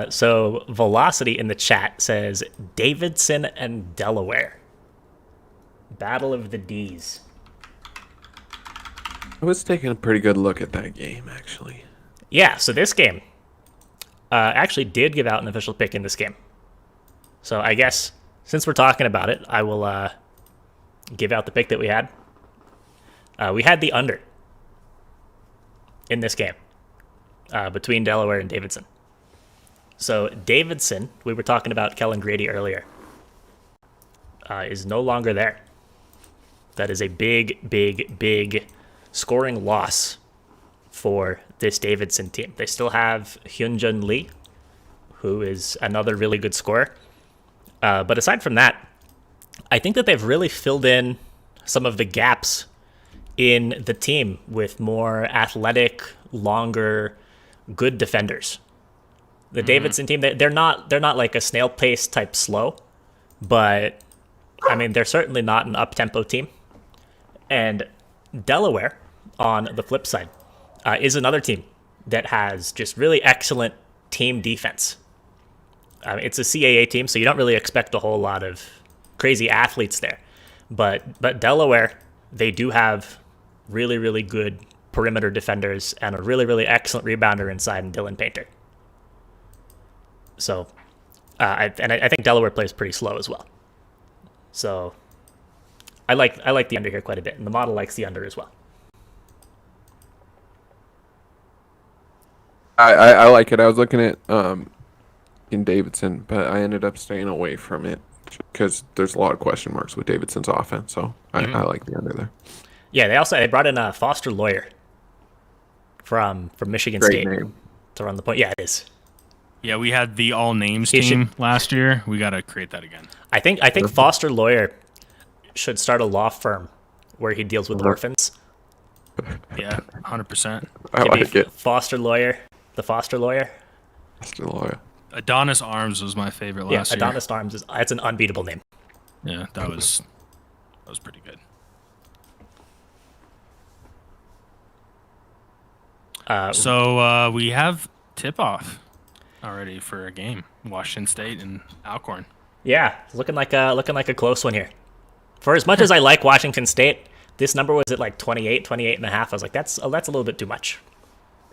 So Velocity in the chat says Davidson and Delaware. Battle of the D's.
I was taking a pretty good look at that game, actually.
Yeah, so this game actually did give out an official pick in this game. So I guess since we're talking about it, I will give out the pick that we had. We had the under in this game between Delaware and Davidson. So Davidson, we were talking about Kellen Grady earlier, is no longer there. That is a big scoring loss for this Davidson team. They still have Hyunjun Lee, who is another really good scorer. But aside from that, I think that they've really filled in some of the gaps in the team with more athletic, longer, good defenders. The Davidson team, they're not like a snail pace type slow, but I mean they're certainly not an up-tempo team. And Delaware, on the flip side, is another team that has just really excellent team defense. It's a CAA team, so you don't really expect a whole lot of crazy athletes there. But Delaware, they do have really good perimeter defenders and a really excellent rebounder inside in Dylan Painter. So, I think Delaware plays pretty slow as well. So, I like the under here quite a bit, and the model likes the under as well.
I like it. I was looking at in Davidson, but I ended up staying away from it because there's a lot of question marks with Davidson's offense. So I like the under there.
Yeah, they brought in a Foster Lawyer from Michigan
Great
State
name.
to run the point. Yeah, it is.
Yeah, we had the all names
He
team last year. We got to create that again.
I think Foster Lawyer should start a law firm where he deals with orphans.
Yeah, 100%.
I like it.
Foster Lawyer, the Foster Lawyer.
Still loyal.
Adonis Arms was my favorite last year.
Adonis Arms that's an unbeatable name.
Yeah, that was pretty good. So we have tip-off already for a game, Washington State and Alcorn.
Yeah, it's looking like a close one here. For as much as I like Washington State, this number was at like 28 and a half. I was like, that's a little bit too much.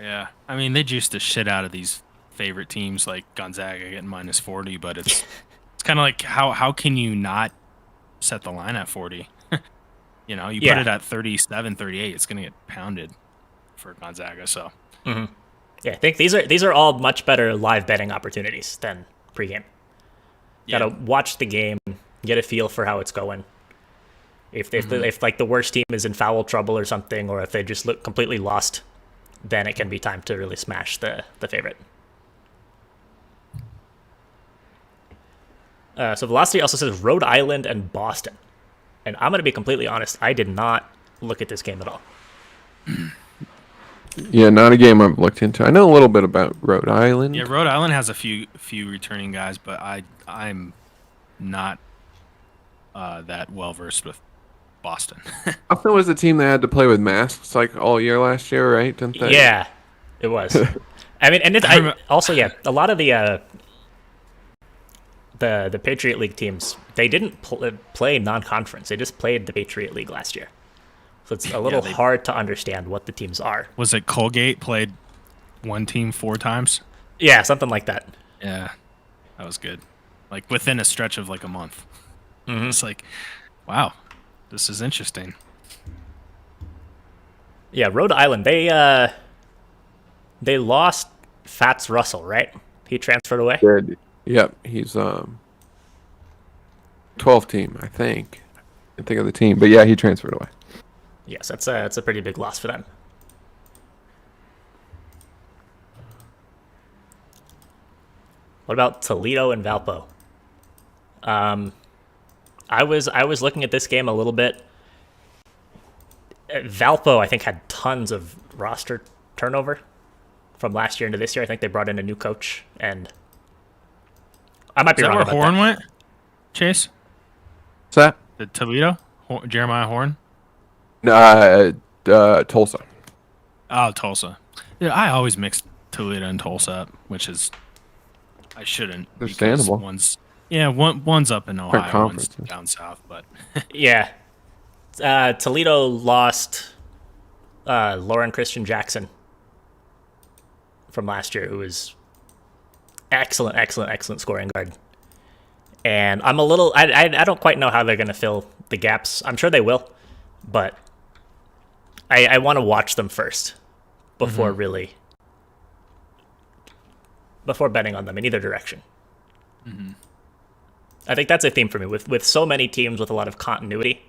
Yeah, I mean, they juiced the shit out of these favorite teams like Gonzaga getting minus 40, but it's kind of like how can you not set the line at 40? You know, you put it at 37, 38, it's going to get pounded for Gonzaga. So
Yeah, I think these are all much better live betting opportunities than pregame.
Yeah.
Gotta watch the game, get a feel for how it's going. If like the worst team is in foul trouble or something, or if they just look completely lost, then it can be time to really smash the favorite. So Velocity also says Rhode Island and Boston. And I'm going to be completely honest, I did not look at this game at all.
Yeah, not a game I've looked into. I know a little bit about Rhode Island.
Yeah, Rhode Island has a few returning guys, but I'm not that well versed with Boston.
Boston was the team that had to play with masks like all year last year, right? Didn't they?
Yeah, it was. I mean, and also, yeah, a lot of the Patriot League teams, they didn't play non-conference. They just played the Patriot League last year. So it's a little hard to understand what the teams are.
Was it Colgate played one team 4 times?
Yeah, something like that.
Yeah, that was good. Like within a stretch of like a month.
Mm-hmm.
It's like, wow, this is interesting.
Yeah, Rhode Island, they lost Fats Russell, right? He transferred away?
Good. Yep, he's 12 team, I think. I can't think of the team, but yeah, he transferred away.
Yes, that's a pretty big loss for them. What about Toledo and Valpo? I was looking at this game a little bit. Valpo, I think, had tons of roster turnover from last year into this year. I think they brought in a new coach, and I might be wrong about that.
Is that where Horn went? Chase?
What's that?
The Toledo? Jeremiah Horn?
Tulsa.
Oh, Tulsa. Yeah, I always mix Toledo and Tulsa up, which is I shouldn't.
Understandable.
One's up in Ohio, one's down south, but
Yeah. Toledo lost Lauren Christian Jackson from last year, who was excellent scoring guard. And I'm a little I don't quite know how they're going to fill the gaps. I'm sure they will, but I want to watch them first before before betting on them in either direction. Mm-hmm. I think that's a theme for me with so many teams with a lot of continuity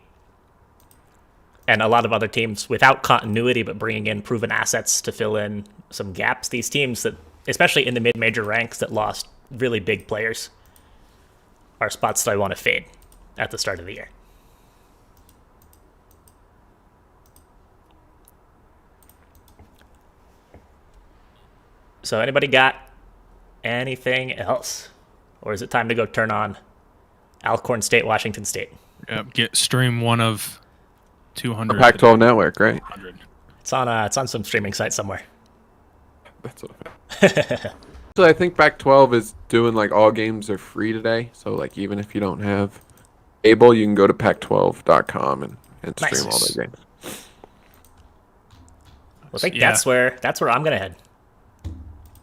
and a lot of other teams without continuity but bringing in proven assets to fill in some gaps. These teams that, especially in the mid-major ranks, that lost really big players are spots that I want to fade at the start of the year. So anybody got anything else? Or is it time to go turn on Alcorn State, Washington State?
Yep, get stream one of 200.
Pac-12 network, right?
100.
It's on some streaming site somewhere.
That's what So I think Pac-12 is doing like all games are free today. So like even if you don't have cable, you can go to Pac12.com and stream
Nice.
all their games.
I think that's where I'm gonna head.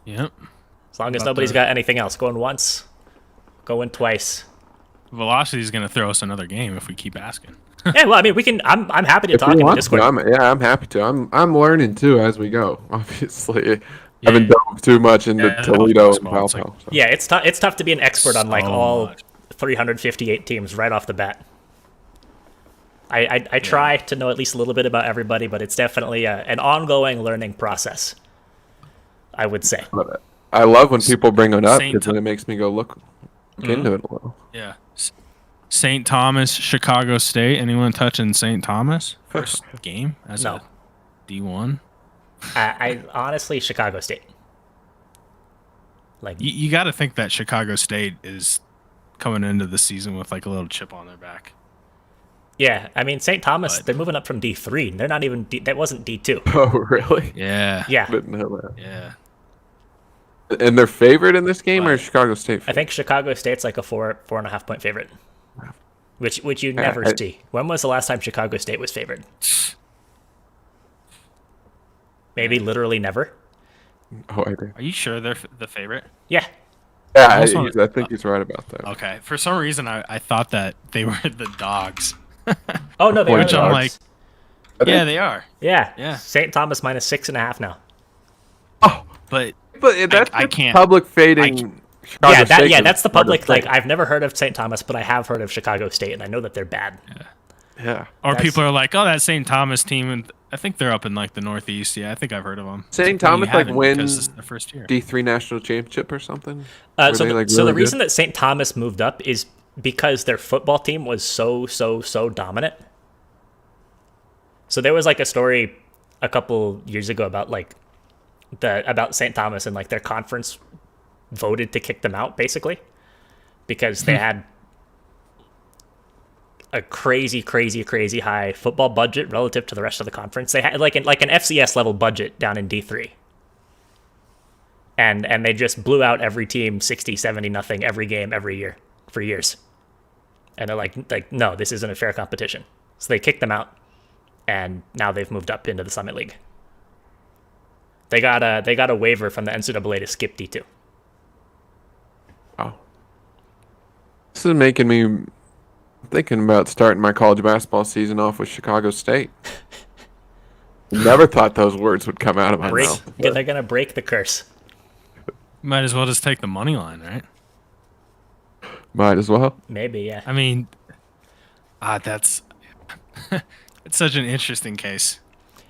Yep.
As long as nobody's got anything else. Going once, going twice.
Velocity's going to throw us another game if we keep asking.
Yeah, well, I mean, we can. I'm happy to
If
talk
you
in
want
Discord.
to, I'm happy to. I'm learning too as we go. Obviously, I haven't delved too much into Toledo and
basketball, it's
Valpo. So.
Yeah, it's tough. It's tough to be an expert on like
So
all
much.
358 teams right off the bat. I try to know at least a little bit about everybody, but it's definitely an ongoing learning process, I would say.
But I love when people bring it up
Saint
because then it makes me go look into it a little.
Yeah. St. Thomas, Chicago State. Anyone touching St. Thomas? First game as
No.
a D1?
I honestly, Chicago State. Like,
You got to think that Chicago State is coming into the season with like a little chip on their back.
yeah, I mean, St. Thomas,
But-
they're moving up from D3. They're not even that wasn't D2.
Oh, really?
Yeah.
Yeah,
Didn't know that.
Yeah.
And they're favored in this game, or
But-
is Chicago State?
I
Favorite?
think Chicago State's like a 4.5 point favorite, which you never
I-
see. When was the last time Chicago State was favored? Maybe literally never.
Oh, I agree.
Are you sure they're the favorite?
Yeah,
Yeah,
I
I,
also want-
I think he's right about that.
Okay. For some reason, I thought that they were the dogs.
Oh no, they are.
Which
the
I'm
Dogs.
like,
I think-
yeah, they are.
Yeah.
Yeah.
St. Thomas minus 6.5 now.
Oh,
but
that's
I
just
can't-
public fading. Chicago State
That's the
is part of
public. Like,
thing.
I've never heard of St. Thomas, but I have heard of Chicago State, and I know that they're bad.
Yeah.
Or
That's-
people are like, oh, that St. Thomas team, and I think they're up in like the Northeast. Yeah, I think I've heard of them.
St. Thomas like
because
wins
it's their first year.
D3 national championship or something.
So,
Were they, like,
so
really
the reason
good?
that St. Thomas moved up is because their football team was so dominant. So there was like a story a couple years ago about like about St. Thomas and like their conference voted to kick them out basically because they had a crazy high football budget relative to the rest of the conference. They had like an FCS level budget down in D3. And they just blew out every team 60-70 nothing every game every year for years. And they're like no, this isn't a fair competition. So they kicked them out, and now they've moved up into the Summit League. They got a waiver from the NCAA to skip D2.
Oh. This is making me thinking about starting my college basketball season off with Chicago State. Never thought those words would come out of my mouth.
They're gonna break the curse.
Might as well just take the money line, right?
Might as well.
Maybe, yeah.
I mean, that's it's such an interesting case.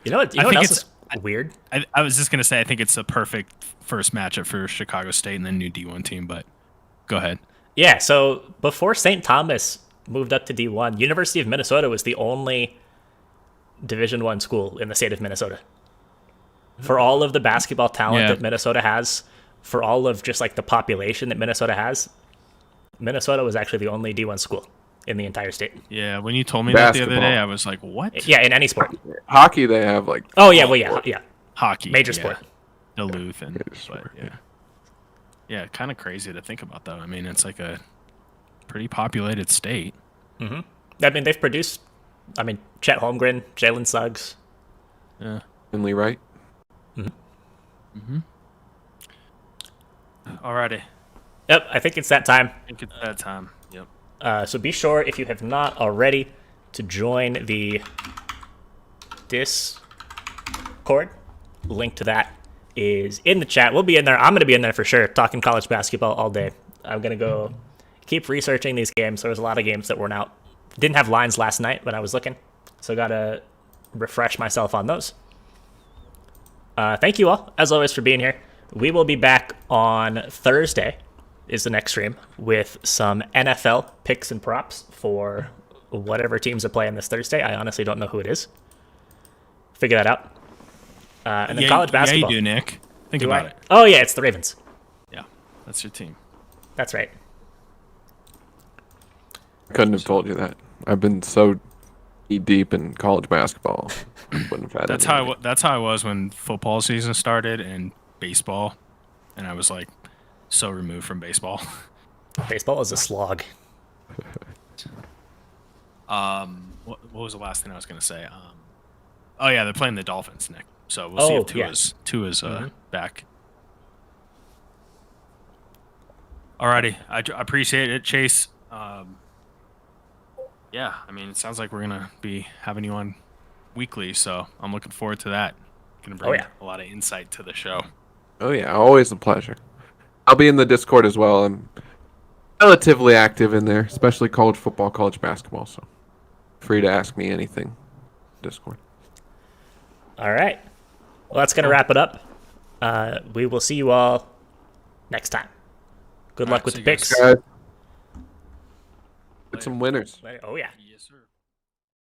You know what?
I
What
think
else
it's
is weird?
I was just gonna say I think it's a perfect first matchup for Chicago State and the new D1 team. But go ahead.
Yeah. So before St. Thomas moved up to D1, University of Minnesota was the only Division I school in the state of Minnesota. For all of the basketball talent that Minnesota has, for all of just like the population that Minnesota has, Minnesota was actually the only D1 school in the entire state.
Yeah, when you told me that the other
Basketball.
day, I was like, what?
Yeah, in any sport.
Hockey, they have like.
Oh yeah, well yeah.
Hockey,
Major
yeah.
sport.
Duluth, and
Major sport,
but, yeah, kind of crazy to think about though. I mean, it's like a pretty populated state.
I mean, they've produced. I mean, Chet Holmgren, Jalen Suggs.
Yeah.
Finley, right?
Alrighty.
Yep, I think it's that time.
I think it's that time. Yep.
So be sure, if you have not already, to join the Discord. Link to that is in the chat. We'll be in there. I'm going to be in there for sure, talking college basketball all day. I'm going to go keep researching these games. There was a lot of games that weren't out. Didn't have lines last night when I was looking, so got to refresh myself on those. Thank you all, as always, for being here. We will be back on Thursday, is the next stream, with some NFL picks and props for whatever teams are playing this Thursday. I honestly don't know who it is. Figure that out. And then college basketball.
Yeah, you do, Nick. Think
Do
about
I?
it.
Oh, yeah, it's the Ravens.
Yeah, that's your team.
That's right.
Couldn't have told you that. I've been so deep in college basketball. Wouldn't have had
That's
any.
that's how I was when football season started and baseball, and I was like so removed from baseball.
Baseball is a slog.
What was the last thing I was gonna say? Oh yeah, they're playing the Dolphins, Nick. So we'll see if Tua's back. Alrighty, I appreciate it, Chase. Yeah, I mean, it sounds like we're gonna be having you on weekly, so I'm looking forward to that. Gonna bring a lot of insight to the show.
Oh yeah, always a pleasure. I'll be in the Discord as well. I'm relatively active in there, especially college football, college basketball. So free to ask me anything. Discord.
All right. Well, that's going to wrap it up. We will see you all next time. Good luck with
see
the
you guys.
picks.
Guys, get some winners.
Oh, yeah.
Yes, sir.